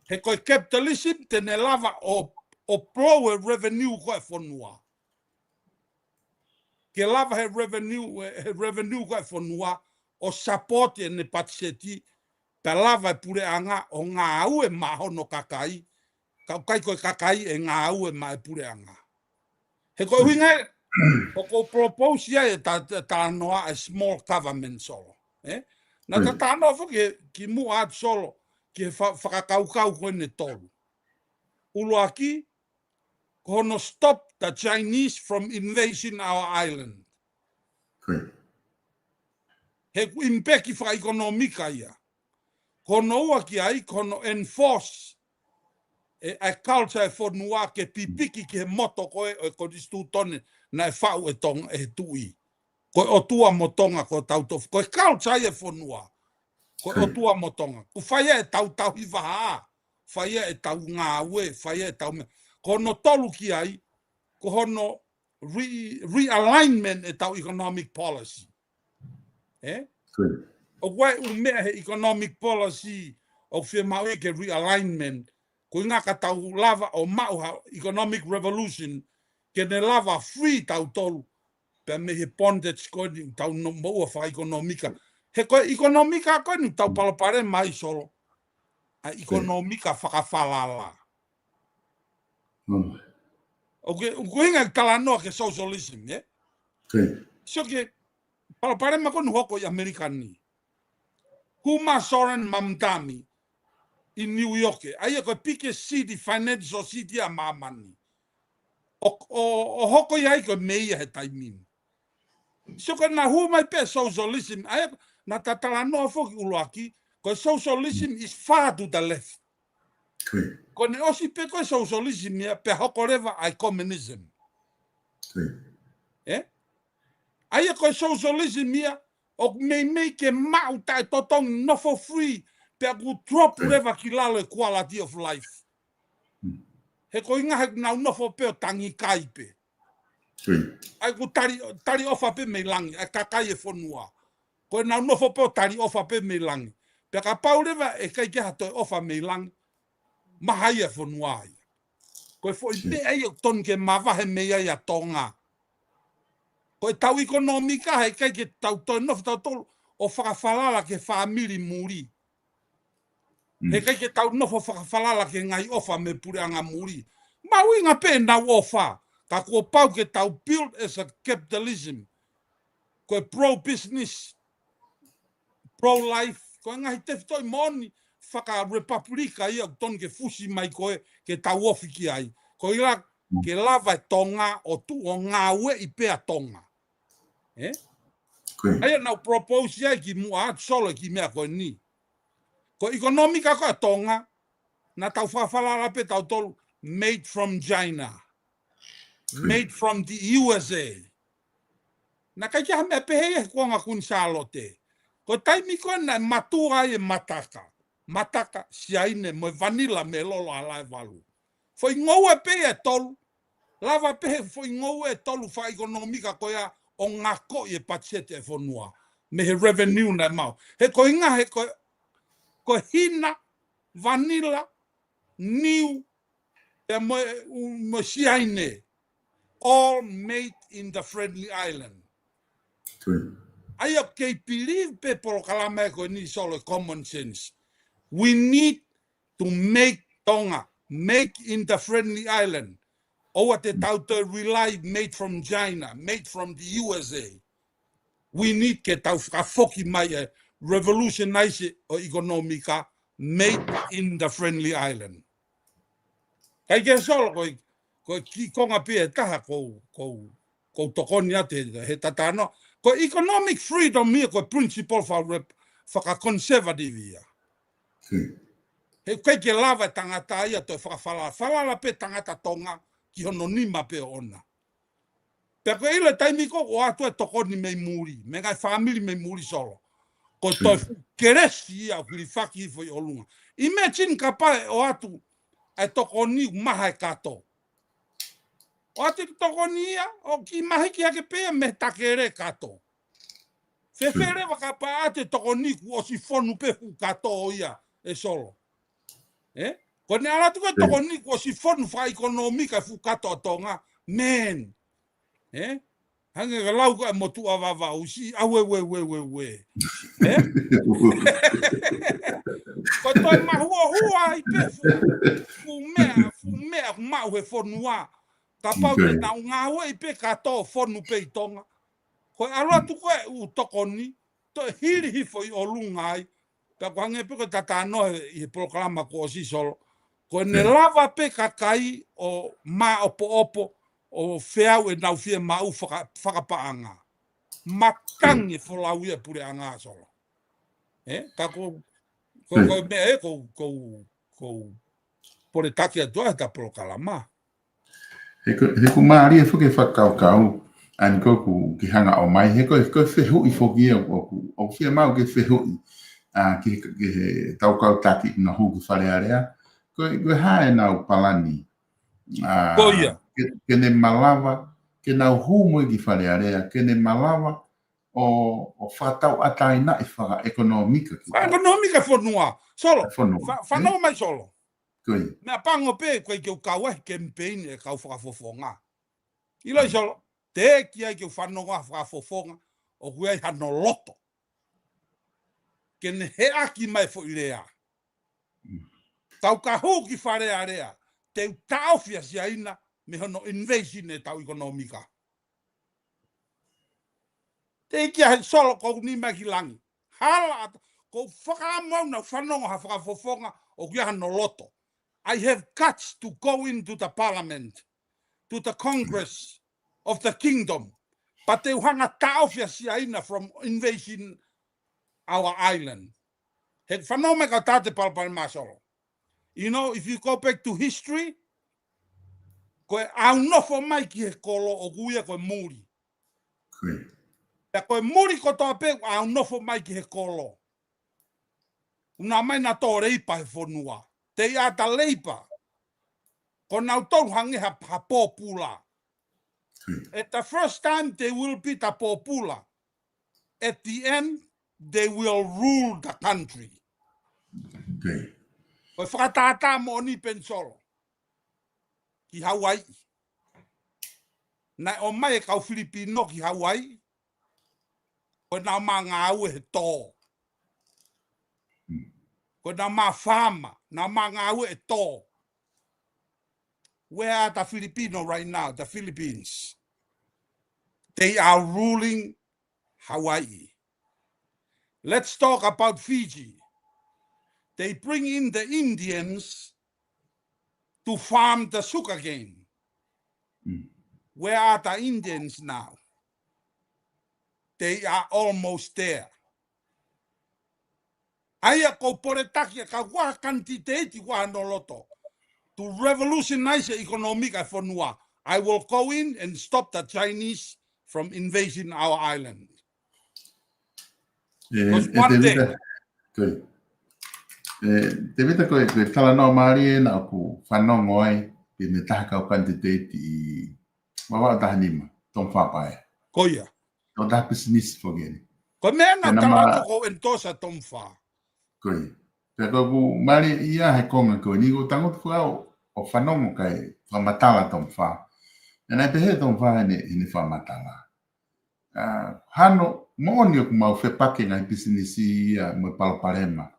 He koe capitalism te ne lava o pro e revenue koe whanua. Ke lava he revenue koe whanua o support e ne patiseti, pe lava e pure anga o ngā au e mahono kakai, kau kai koe kakai e ngā au e ma e pure anga. He koe huinga o ko propose ia e ta noa a small government solo. Na ta noa fo ki mu at solo ki whakakaukau koe ne tolu. Uluaki, kono stop the Chinese from invading our island. He impeki whaekonomika ia. Kono ua ki ai, kono enforce a culture e whanua ke pipiki ke moto koe o kodistu tone na e whau e tonga e tui. Koe o tua motonga ko tau tofu. Koe culture e whanua. Koe o tua motonga. Ko whaia e tau hi waha. Whaia e tau ngā ue. Whaia e tau mea. Kono tolu ki ai. Ko hono realignment e tau economic policy. O koe u mea he economic policy o whia mau e ke realignment. Ko inga ka tau lava o mauha economic revolution ke ne lava free tau tolu pe me he bondage ko ni tau no moa fa economica. He ko economica ko ni tau palapare mai solo. A economica whakawhalala. Okay, ko inga tala noa ke socialism, So ke palapare ma ko ni hoko I Amerikani. Huma Soren Mamdani in New York. Ai ko pike city financial city a mamani. O hoko ia ko meia he taimin. So ko na hu mai pe socialism. Ai na tatala no fo uluaki. Ko socialism is far to the left. Ko ne osi pe ko socialism ia pe hoko rewa ai communism. Ai ko socialism ia o me ke mau tai totong no for free pe ku drop rewa ki lalo quality of life. He ko inga he na no for pe tangi kai pe. Ai ku tari ofa pe me langi ai kakai e fonua. Ko na no for pe tari ofa pe me langi. Pe ka pau rewa e kai ke hato ofa me langi. Mahai e fonua. Ko foi me ai ton ke mava he me ia tonga. Ko tau ekonomika he kai ke tau no tau o whakawhalala ke whamiri muri. He kai ke tau no whakawhalala ke ngai ofa me pureanga muri. Maui ngā pē nau ofa. Ka kua pau ke tau build as a capitalism. Ko pro-business, pro-life. Ko ngai te whitoi moni whaka-republika ia ton ke fusi mai koe ke tau ofi ki ai. Ko ira ke lava tonga o tu o ngā ue i pēa tonga. Ai nau propose ai ki mua solo ki mea koe ni. Ko ekonomika koe tonga, na tau whawhalala pe tau tolu, made from China, made from the USA. Na kai kia mea pehe e kuanga kun Charlotte. Ko taimi koe na matua e mataka. Mataka siaine mo vanilla me lolo alai walu. Foi ngou e pehe e tolu. Lava pehe foi ngou e tolu wha ekonomika koea o ngā ko i e patsete e whanua. Me he revenue na mau. He ko inga he ko hina, vanilla, niu, e mo siaine. All made in the Friendly Island. Ai o kei believe pe polo kalama e ko ni solo common sense. We need to make Tonga, make in the Friendly Island. O te tauta rely made from China, made from the USA. We need ke tau whakafoki mai e revolutionize o ekonomika made in the Friendly Island. Kai ke solo ko ki konga pia taha ko tokoni ate he tatano. Ko economic freedom mia ko principle whaka-conservative ia. He kai ke lava tangata ia to whakawhala. Whalala pe tangata tonga ki hono nima pe ona. Pe ko ile taimi ko o atu e tokoni mei muri. Me ngai family mei muri solo. Ko toi keresi ia kuri whaki foi olunga. Imagine kapai o atu e tokoni maha e kato. O atu tokoni ia o ki mahi ki ake pe me takere kato. Fefere wakapa ate tokoni ku o si fonu pe hu kato ia e solo. Ko ne ala tu tokoni ku o si fonu fa ekonomika fu kato tonga. Men. Hange ka lau ka motu avava usi awe we. Ko toi mahua i pe fu mea mau he fonua. Ka pau te na ngā ue i pe kato fonu pe i tonga. Ko aloa tu koe u tokoni, to hiri hifo i o lunga ai. Ka kwange pe ko tatano i proklama ko si solo. Ko ne lava pe kakai o ma opo o feau e nau fie mau whakapaanga. Makangi folau ia pure anga solo. Ka ko me ko pore taki atua ta proklama. He ku maari e whuke whakau an ko ku ki hanga o mai he ko whehu i whoki o whia mau ke whehu ki tau kau taki na hu ki wharearea ko hae nau palani ke ne malawa ke nau hu mui ki wharearea ke ne malawa o whatau atai na i whaka ekonomika ekonomika whanua solo whanau mai solo me pango pe koe ke ukawa campaign e kau whakafofonga. Ilo solo te kia ke whanonga whakafofonga o kuei hano loto. Ke ne he aki mai fo i rea. Tau ka hu ki wharea rea. Te taofia si aina me hono invasion e tau ekonomika. Te kia solo kou ni mai ki langi. Hala kou whakamau na whanonga whakafofonga o kuei hano loto. I have guts to go into the parliament, to the Congress of the kingdom, but they hanga taofia siaina from invading our island. He whanau me ka tate palapalima solo. You know, if you go back to history, koe au nofo mai ki he kolo o kuia koe muri. Koe. Pea koe muri ko toa pe au nofo mai ki he kolo. Una mai na tō reipa he whonua. Te ia ta leipa. Ko nau tolu hange ha pōpula. At the first time, they will be the popula. At the end, they will rule the country. Okay. Koe whakatata mo ni pensolo. Ki Hawaii. Nai o mai e kau Filipino ki Hawaii. Koe nā mā ngā au he tō. Koe nā mā whāma. Nā mā ngā au e tō. Where are the Filipino right now? The Philippines. They are ruling Hawaii. Let's talk about Fiji. They bring in the Indians to farm the sugarcane. Where are the Indians now? They are almost there. Aia ko poretaki ka wa kantiteti wa noloto. To revolutionize the economic whanua. I will go in and stop the Chinese from invading our island. Because one day... Te vita koe tala no maari e na ku whanongo ai pe me taha kau kantiteti I wawa taha nima, tom whapae. Koia. O taha business fogeni. Ko mea na tala ko entosa tom wha. Koe. Pea koe ku maari ia he konga koe ni ko tangotu whao o whanongo kai whamatala tom wha. E nai pehe tom wha hene whamatala. Hano, mooni o ku mau whepake ngai business ia mo paloparema.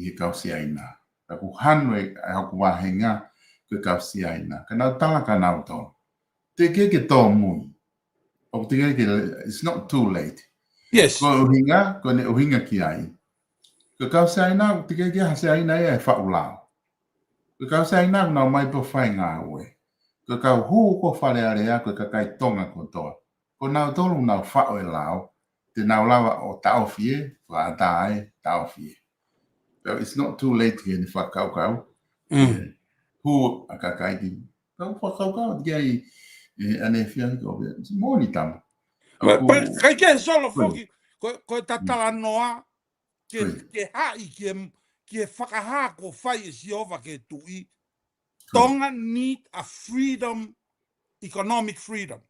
I kau si aina. Aku hanu e haku wahenga ke kau si aina. Kana tala ka nau tō. Te ke tō mui. O te ke it's not too late. Yes. Ko uhinga, ko ne uhinga ki ai. Ke kau si aina, te ke hase aina e whaulao. Ke kau si aina nau mai po whai ngā ue. Ke kau huu ko whare area ko kai tonga ko toa. Ko nau tolu nau whao e lao. Te nau lawa o taofie, whaatai taofie. It's not too late here if I kau. Who akakai kau whakau ki ane whiang ko mōni tama. Kai ke solo foki ko tatala noa ke hai ke whakaha ko whai e siova ke tui. Tonga need a freedom, economic freedom.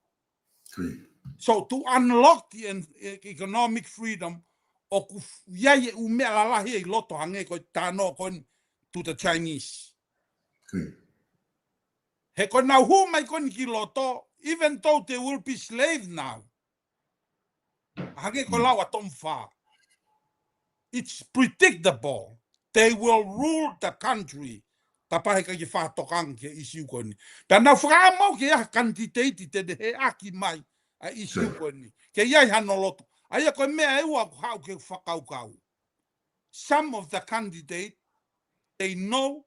So to unlock the economic freedom, o ku yai u mea lalahi e loto hange ko tāno kon to the Chinese. He ko nau hu mai kon ki loto, even though they will be slaves now. Hange ko lawa tom wha. It's predictable. They will rule the country. Tapahe ka ki whātokang ke isiu koni. Ta nau whakamau ke aha kantiteiti te he aki mai a isiu koni. Ke iai hano loto. Aia koe mea eua hau ke whakaukau. Some of the candidates, they know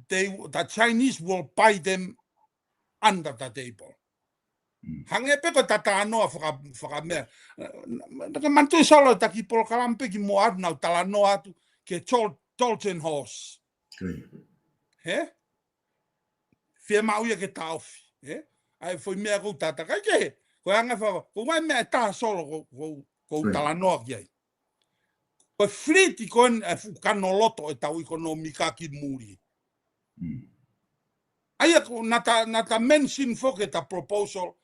the Chinese will buy them under the table. Hange pe ko tata anoa whakamea. Naka mantu solo taki polokalampe ki mo atu nau tala noa atu ke Trojan horse. He? Whia mauia ke tauwhi. He? Ai foi mea kou tata. Kai ke? Ko anga fa ko mai me ta solo ko tala no ki ai. Ko fliti kon e fu kanoloto e tau ekonomika ki muri. Ai ko nata mention fo ke ta proposal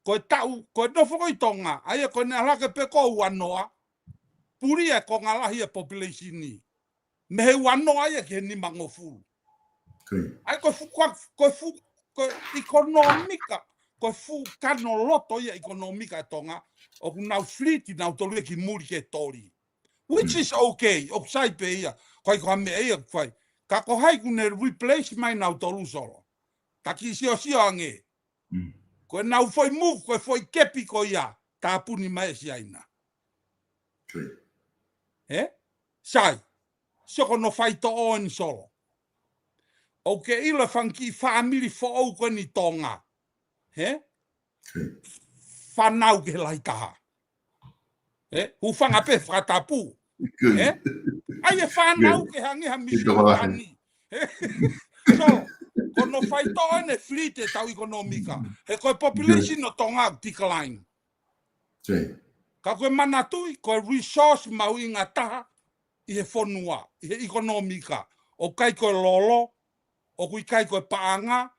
ko tau ko no fo ko tonga. Ai ko na la ke pe ko wanoa. Puri e ko ngalahi e population ni. Me he wanoa ai ke ni mangofu. Ai ko fu ko ekonomika ko fu kano loto ia economica tonga o nau fliti nau tolu ki muri ke tori, which is okay o sai pe ia ko me ia fai ka ko hai ku ne replace mai nau tolu solo ta ki sio ange ko nau foi move ko foi kepi ko ia ta puni mai si aina sai so ko no fai to on solo okay ila fanki family fo o ko ni tonga. He? Whanau ke lai taha. He? Hu whanga pe whatapu. He? Ai e whanau ke hangi ha misiu tani. So, kono faito ene fleet e tau economica. He koe population no tonga decline. Sei. Ka koe manatui, koe resource mau inga taha i he whonua, i he economica. O kai koe lolo, o kui kai koe paanga,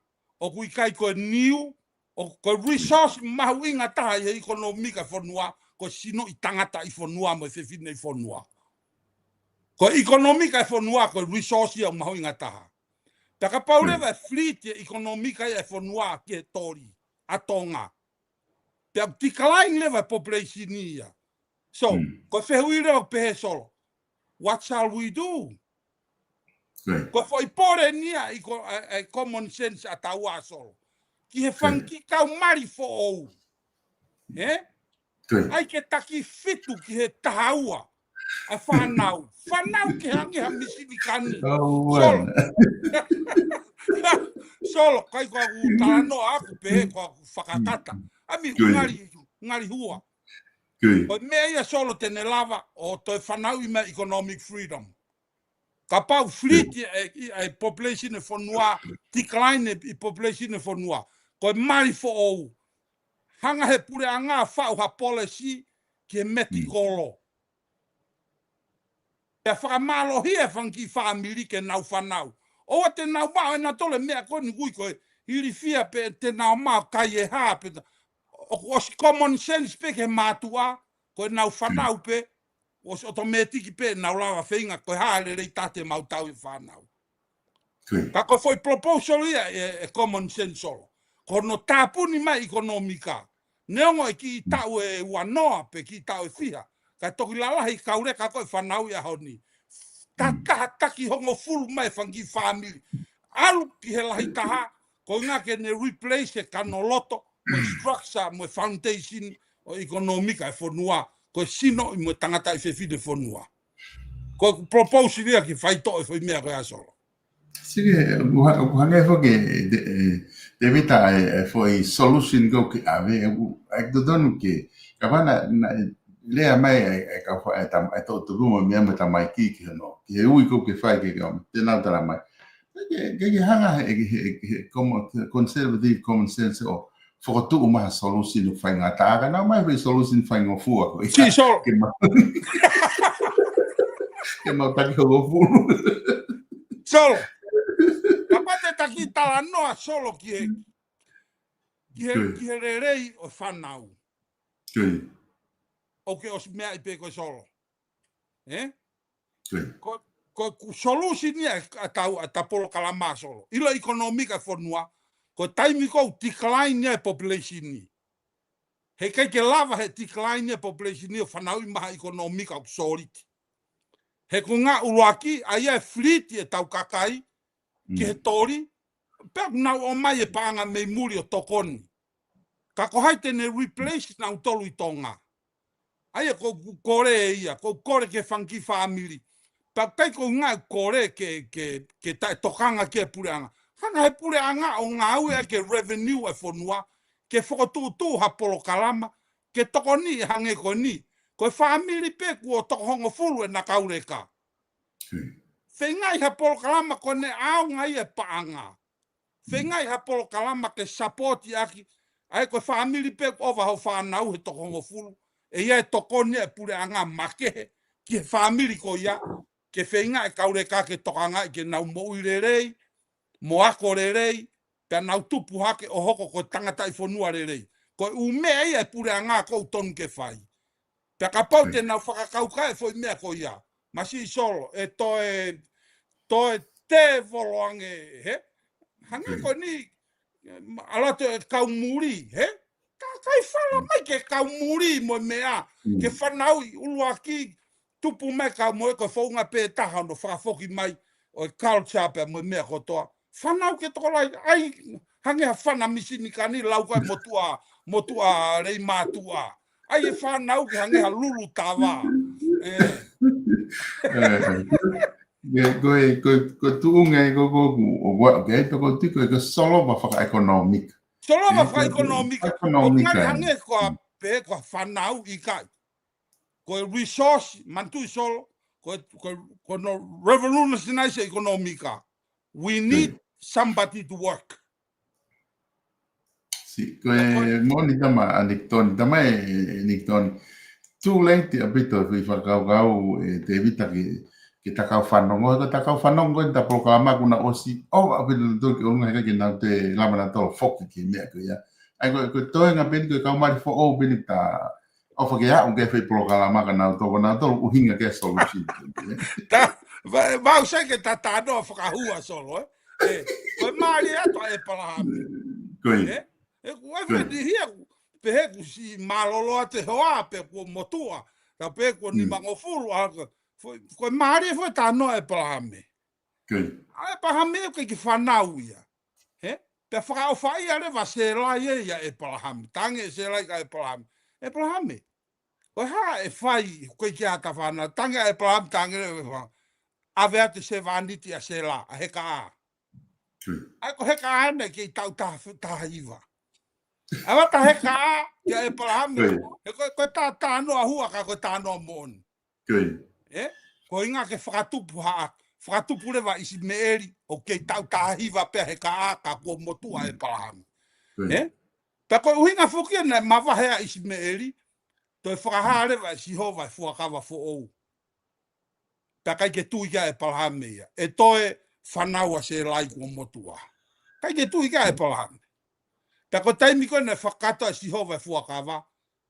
o kui kai koe niu, o koe resource mau inga taha i he economica whonua, koe sino i tangata i whonua mo i whiwhine i whonua. Koe economica i whonua, koe resource i au mau inga taha. Taka paurewa fleet e economica i whonua ki he tori, a tonga. Pea decline lewa population ia. So, koe whehuire o pehe solo. What shall we do? Koe foi pore nia i common sense a taua solo. Ki he whanki kau mari fo ou. Ai ke taki fitu ki he tahaua. Ai whanau. Whanau ke hangi ha misinikani. Solo. Solo, kai koa utalano aku pehe koa whakatata. Ami ngari hua. Koe mea ia solo tene lava o toi whanau i mea economic freedom. Ka pau fleet e population e whanua, decline e population e whanua. Koe mari fo ou. Hanga he pure a ngā whau ha policy ki he meti kolo. Pea whakamalo hia whanki whaamiri ke nau whanau. Oa te nau mao e na tole mea koe ni gui koe hiri fia pe te nau mao kai e haa pe. O si common sense pe ke mātua koe nau whanau pe. O si automatiki pe nau lawa whainga koe haa le rei tate mautau i whanau. Ka koe foi proposal ia e common sense solo. Ko no tāpuni mai economica. Neongo e ki tau e wanoa pe ki tau e whiha. Ka toki lalahi kaure ka koe whanau ia honi. Ta taha taki hongo fulu mai whangi whamiri. Alu ki he lahi taha, ko ngā ke ne replace e kanoloto, mo structure, mo foundation, o economica e whanua, ko sino i mo tangata i whewhine whanua. Ko propose ria ki whaito e whai mea koe asolo. Sige, uhanga foke Devita foi solution go ki ave ek do donu ke kapana lea mai e ka fa e to tu mo me me ta mai ki no ki ui ko ke fai ke ga te na tara mai ke hanga como conservative common sense o for tu uma solution fai nga ta na mai foi solution fai ngo fu ko si so ke ma ta ko fu solo kapate taki tala noa solo ki he rei o whanau. O ke os mea i pe koe solo. Ko solution ia a tapolo kalama solo. Ila economica whanua, ko taimi kou decline ia population ni. He kai ke lava he decline ia population ni o whanau i maha economica o soliti. He ko ngā uruaki, a ia fleet e tau kakai, ki he tori, pēk nau o mai e paanga mei muri o tokoni. Ka ko hai tene replace nau tolu i tonga. Aia ko kore e ia, ko kore ke whanki whaamiri. Pēk kai ko ngā kore ke tai tokanga ke pureanga. Hanga he pureanga o ngā ue ke revenue e whanua, ke whakotūtū ha polo kalama, ke tokoni hange ko ni. Ko whaamiri pēku o tokohongo fulu e nakaureka. Whengai ha polo kalama ko ne au ngai e paanga. Whengai ha polo kalama ke support aki. Ai ko whaamiri pēku ova ho whanau he tokohongo fulu. E ia e tokoni e pureanga makehe. Ki he whaamiri ko ia. Ke whengai kaureka ke tokanga ke nau mo rei. Mo ako rei. Pea nau tupu hake o hoko ko tangata i whanua rei. Ko umea ia e pureanga ko tonu ke whai. Pea ka pau te nau whakakauka e foi mea ko ia. Masi solo, e toe te voloange, he? Hanga ko ni, alato e kau muri, he? Kai whala mai ke kau muri mo mea, ke whanau i uluaki, tupu me kau mo e ko whaunga pē taha no whakafoki mai, o e culture pe mo mea ko toa. Whanau ke toko lai, ai, hange ha whana misini ka ni lau kai motua rei mātua. Ai e whanau ke hange ha lulu tawa. Ko tuunga ko o ke to tiko ko solo ba fa economic. Solo ba fa economic. O ngani hange ko pe ko whanau i kai. Ko resource mantu solo ko no revolutionise economica. We need somebody to work. Si, koe moni tama anektoni, tama anektoni. Too late a bit of if kau te vita ki takau whanongo, ko takau whanongo ta programa kuna osi, a bit of the onga ke na te lama na tolo foki ki mea ko ya. Ai ko toenga ben ko kau mari fo o ben ta o fa ke ya o ke fe programa ka na to uhinga ke solution. Ta va usai ke tata no whakahua solo, Koe maari ato e palahami. Koi. Koe whedi hia, pe heku si malolo te hoa pe ko motua, ka pe ko ni mangofuru, koe maari e fwe tano e palahami. Koi. A e palahami e koe ki whanau ia. Pe whakao whai are wa se lai e ia e palahami. Tange se lai ka e palahami. E palahami. Koe ha e whai koe ki ata whanau. Tange e palahami, tange e whanau. Ave ate se vaniti a se la, a heka a. Ai ko heka ane ki tau taha iwa. Awa ta heka a, ki e palahami. Koe ta tāno a hua ka koe tāno a mon. Ko inga ke whakatupu haa. Whakatupu rewa isi meeri o kei tau taha iwa pe heka a ka kua motua e palahami. Ta koe uhinga whukia nei mawahea isi meeri. Toi whakaha rewa isi hova e fuakawa fo ou. Ta kai ke tuika e palahami ia. E toe whanaua se lai kua motua. Kai ke tuika e palahami. Ta ko taimi koe ne whakato e sihova e fuakawa.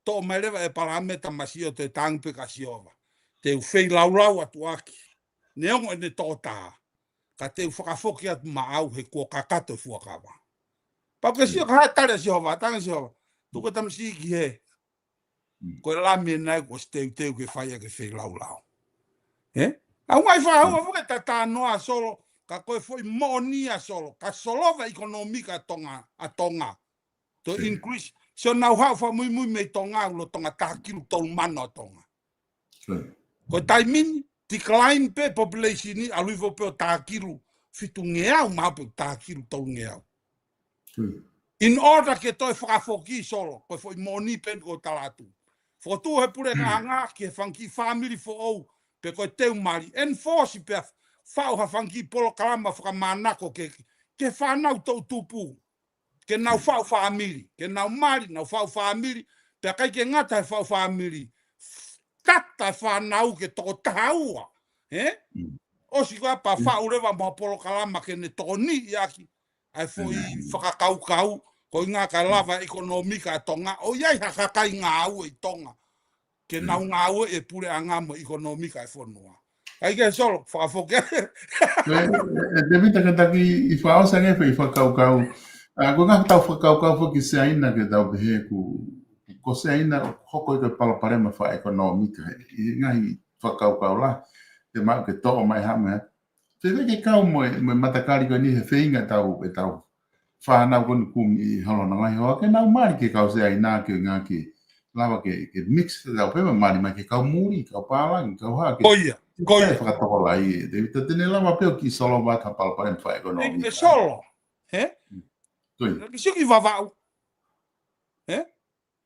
To mai rewa e palahami ta masio te tangpe ka sihova. Te u whei laulau atu aki. Ne ongo e ne tōtaha. Ka te u whakafoki atu maau he kua kakato e fuakawa. Pa ke sio ka hae tare sihova, tanga sihova. Tuko tamasi ki he. Koe lami e nai ko steu ke whaia ke whei laulau. A ngai whahua fuke ta tānoa solo, ka koe foi monia solo, ka solova ekonomika a tonga. To increase. So nau hau wha mui mei tonga ulo tonga tākiru tolu mana tonga. Koe taimini, decline pe population ni, aluivo pe o tākiru fitu ngeau, mau pe o tākiru tolu ngeau. In order ke toi whakafoki solo, koe foi moni pen ko talatu. Fotu he pure ngā ki he whanki family fo ou, pe koe teu mari, enforce pe whau ha whanki polo kalama whakamanako ke whanau tau tupu, ke nau whau whamiri, ke nau mari nau whau whamiri, pe kai ke ngata he whau whamiri, tata whanau ke toko tahaua, Osi koe pa whau rewa maha polo kalama ke ne toko ni iaki, ai foi whakakau, ko ngā ka lava ekonomika tonga, o iai hakakai ngā au e tonga, ke nau ngā au e pure a ngā mo ekonomika e whanua. Ai ke solo, whakafoke. Te vita ka taki i whaosa nge whi whakaukau. Ko ngā tau whakaukau whaki se aina ke tau pehe ko se aina hoko i koe palaparema wha ekonomika. I ngai whakaukau la, te mau ke toa mai hame. Te reke kau mo matakari koe ni he whinga tau e tau. Whanau konu kumi i halona ngai hoa, ke nau mari ke kau se aina ke ngā ke lava ke mix te tau pema mari mai ke kau muri, kau pālangi, kau haa ke Koia. Whakatoko lai e, te vita tene lava peo ki solo waka palaparen wha ekonomi. E solo, Ki suki wawau.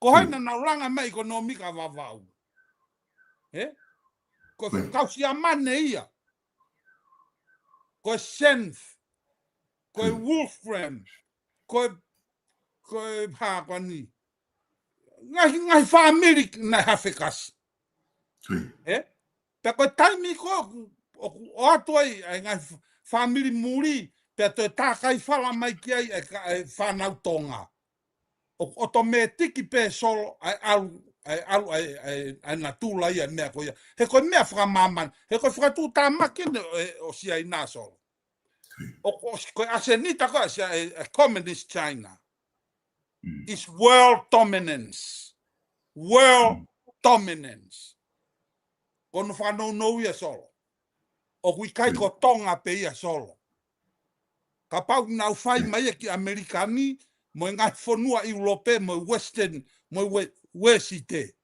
Ko haina nau langa mai ekonomika wawau. Ko kau si amane ia. Ko Senf, ko Wolfram, ko Papani. Ngai family na hafekas. Pe ko taimi ko o atoi ngai family muri pe to takai fala mai ki ai whanau tonga. O to me tiki pe solo ai na tula ia mea koia. He koe mea whakamaman, he koe whakatu tāmaki o si ai nā solo. O koe asenita koe si a communist China. It's world dominance. World dominance. Kono whanau nou ia solo. O kui kai ko tonga pe ia solo. Ka pau nau whai mai ki Amerikani, mo ngai whanua Europe, mo Western, mo Wesite.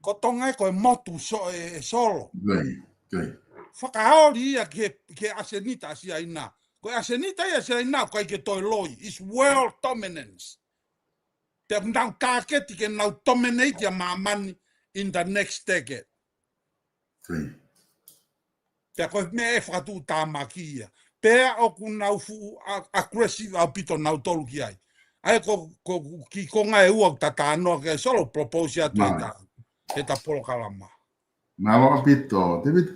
Ko tonga ko e motu solo. Whakahaori ia ke asenita si aina. Ko asenita ia si aina, ko ke toi loi. It's world dominance. Te nau kāketi ke nau dominate ia mamani in the next decade. Te koe me e whakatu tāmaki ia. pea o ku nau fu aggressive au pito nau tolu ki ai. Ai ko ki konga e ua tata no ke solo propose atu e ta polo kalama. Malo apito, David,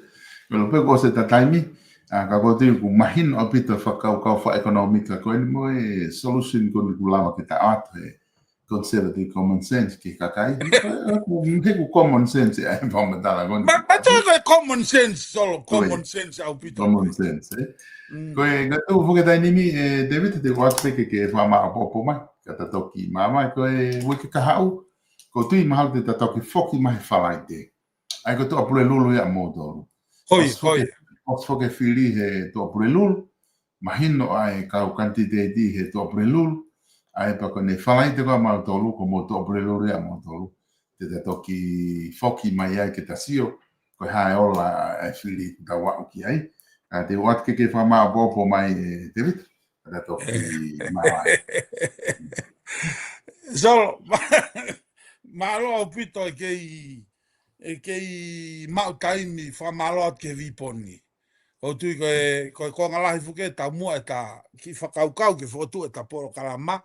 kalau pe ko se tataimi, ka ko tu ku mahin apito kau fa economic ko ni mo solution ko ni lama kita ate conservative common sense ki kakai. Ku common sense ai pa matala kon. Ma to common sense solo common sense au pito. Common sense. Ko gato fu ke tani mi David de wat pe ke fa ma po mai kata toki mama ko we ke ka hau ko tu mahal de toki foki mai fa te. Ai ko to apure lulu ya motor. Hoi. Os foke fili he to apure lulu. Mahino ai ka quantity di he to apure lulu. Ai pa ko ne fala te ko ma to lulu ko mo to apure lulu ya motor. Te toki foki mai ai ke tasio ko hai ola e fili da wa ki ai. Te wat ke fa ma po mai David. Da toki mai. So malo pito ke mau taimi fa malo ke viponi o tu ko ngala fuke ta mo eta ki fa kau ke fotu eta poro kalama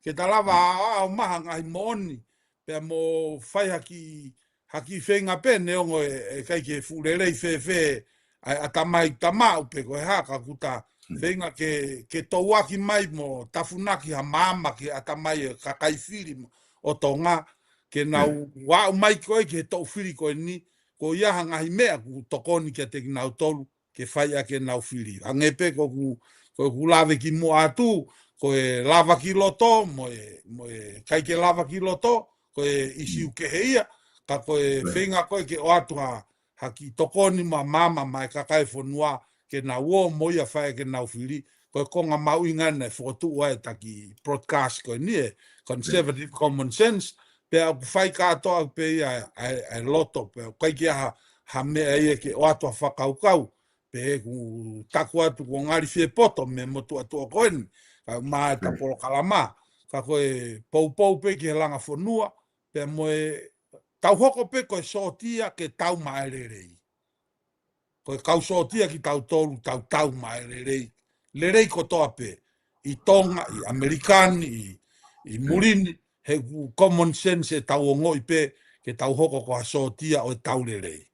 ke ta lava o mahanga i moni pe mo fai haki fenga pe ne ongo kai ke fulele fe atamai tamau pe ko haka kuta fenga ke towaki mai mo tafunaki ha mama ke atamai kakai fili o tonga ke nau wa mai ko ke to fili ko ni ko ia hanga hi mea ku tokoni ke te nau tolu ke fai ke nau fili angepe ko ku lave ki mo atu ko e lava ki loto mo kai ke lava ki loto ko e isi ke heia ka ko e fenga ko ke o atu ha ki tokoni ma mama mai kakai fonua ke na wo mo ia fai ke nau fili ko konga mau ingana fotu wa taki broadcast ko ni conservative common sense pe fai ka to pe ai loto pe kai ki ha me ai ke o atu whakaukau pe ku taku atu ko ngari fie poto me motu atu o koen ma ta polo kalama ka koe pou pe ki langa fonua pe mo tau hoko pe ko sotia ke tau maererei ko kau sotia ki tau tolu tau maererei lerei ko toa pe i tonga i amerikani i murini he common sense e tau ngoi pe ke tau hoko ko sotia o tau lerei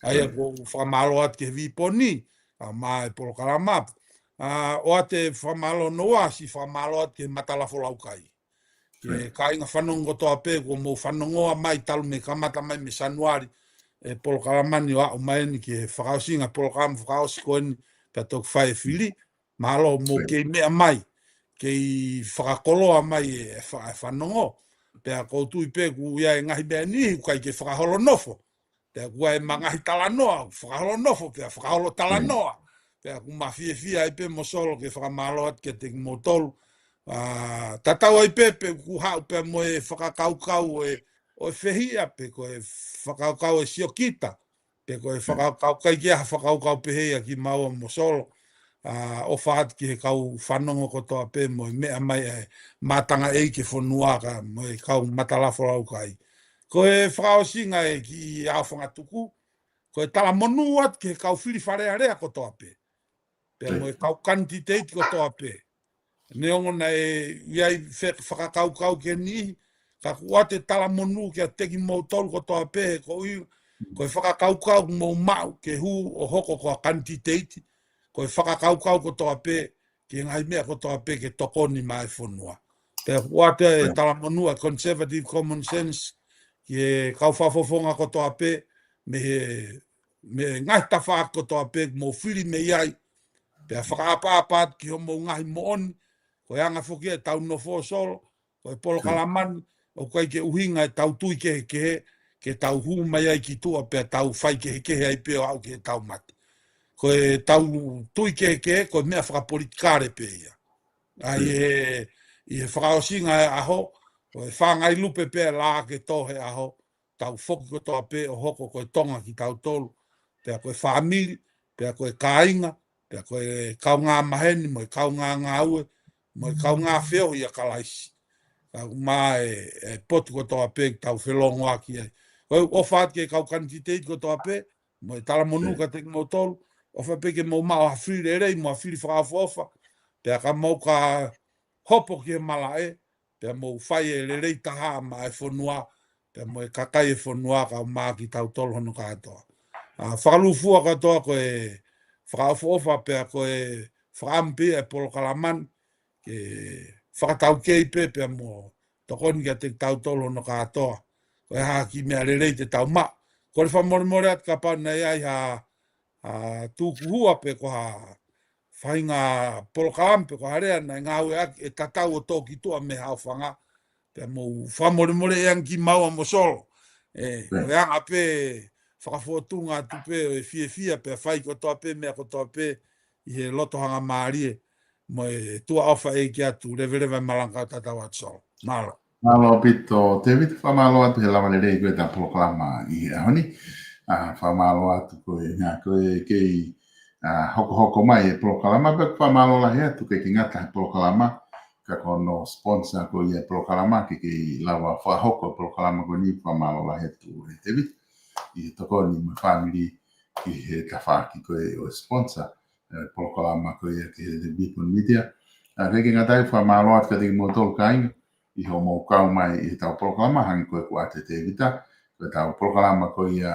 ai ko famalo at ke vi poni mai polo kalama o ate famalo noa si famalo at ke matala folaukai ke kai nga fanongo to ape ko mo fanongo mai tal me kamata mai me sanuari e polo kalamani o mai ni ke fakaosinga polo kam fakaosi ko ni ta tok fai fili malo mo ke me mai ke fakakoloa mai e fanongo pe ko tu pe ku ya ngai be ni kai ke fakaholo nofo te kua e mangahi talanoa, whakaholo nofo pe whakaholo talanoa. Te ku mawhia i pe mosolo ke whakamalo at ke te motolu. Tatau ai pe ku hau pe mo e whakakaukau o e whehia pe ko e whakaukau e siokita. Pe ko e whakaukau kai kia whakaukau pe heia ki maua mosolo. O whaat ki he kau whanongo kotoa pe mo e mea mai e matanga e ke whonuaka mo e kau matalafo au kai. Ko e whakaosinga e ki awhanga tuku, ko e tala monu at ke kau whiri wharea rea kotoa pe. Pe mo e kau kanti teiti kotoa pe. Neongona e iai whakakaukau ke ni, ka kuate tala monu ke a teki mou tolu kotoa pe, ko e whakakaukau mou mau ke hu o hoko ko a kanti teiti, ko e whakakaukau kotoa pe, ke ngai mea kotoa pe ke tokoni mai whonua. Pe kuate tala monu a conservative common sense, ke kau whafofonga kotoa pe, me ngai tawha kotoa pe, mo whiri me iai, pe a whakaapaapat ki homo ngahi mooni, ko e anga whoki e tau nofo solo, ko e polo kalamani, o kai ke uhinga e tau tui ke tau hu mai ai ki tua, pe a tau whai ke ai pe o au ke tau mati. Ko e tau tui ke, ko e mea whakapolitikare pe ia. Ai e whakaosinga e aho, ko e whangai lupe pe la ke tohe aho, tau whoki ko toa pe o hoko ko e tonga ki tau tolu, pe a ko e whamiri, pe a ko e kāinga, pe a ko e kau ngā maheni, mo e kau ngā ue, mo e kau ngā wheo i a kalaisi. Mā e potu ko toa pe tau whelongo aki ai. O whaat ke kau kantiteit ko toa pe, mo e tala monu ka teki mo tolu, o fa peke mo ma o fri le rei mo fri fa fofa pe ka mo ka hopo ke mala e pe mo fai le rei taha ma e fonua pe mo ka kai e fonua ka ma ki tau tol hono ka to a falu fu ka to ko e fa fofa pe ko e frampi e pol kalaman ke fa tau ke pe mo to kon ga te tau tol hono ka to ko ha ki me le rei te tau ma ko fa mo at ka pa na ai ha a tu hua pe ko ha fainga polkampe ko harea na ngau e tatau o toki tua me hau fanga pe mo famore yang ki mau mo sol ko ya ape whakafotunga tupe e fia pe fai ko tope me ko tope i he loto hanga maari mo e tua ofa e ki atu revereva malanga tatau at sol malo Malo pito te vit fa malo atu he lava le rei koe ta proklama i honi fa malo atu koe ngā koe kei hoko mai e proklama pe fa malo la he atu ke ki ngata proklama ka kono sponsor ko i e proklama ki lava fa hoko proklama ko ni fa malo la he tu te vit i toko ni ma family ki he ka fa ki koe o sponsor proklama ko i ki de bipon media ke ki ngata fa malo atu ka te mo tol kainga i ho mo kau mai i tau proklama hangi koe kua te vita koe tau proklama ko ia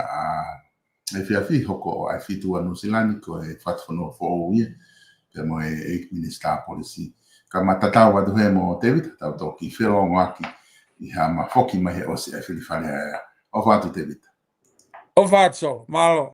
e whiawhi hoko o ai whitua Nusilani ko e whatwhanua fo o ia pe mo e 8 Minister Policy ka matatau wadu he mo te vita tau toki whiro ngaki i ha ma foki mai he osi e whiwhare o whatu te vita o fatso malo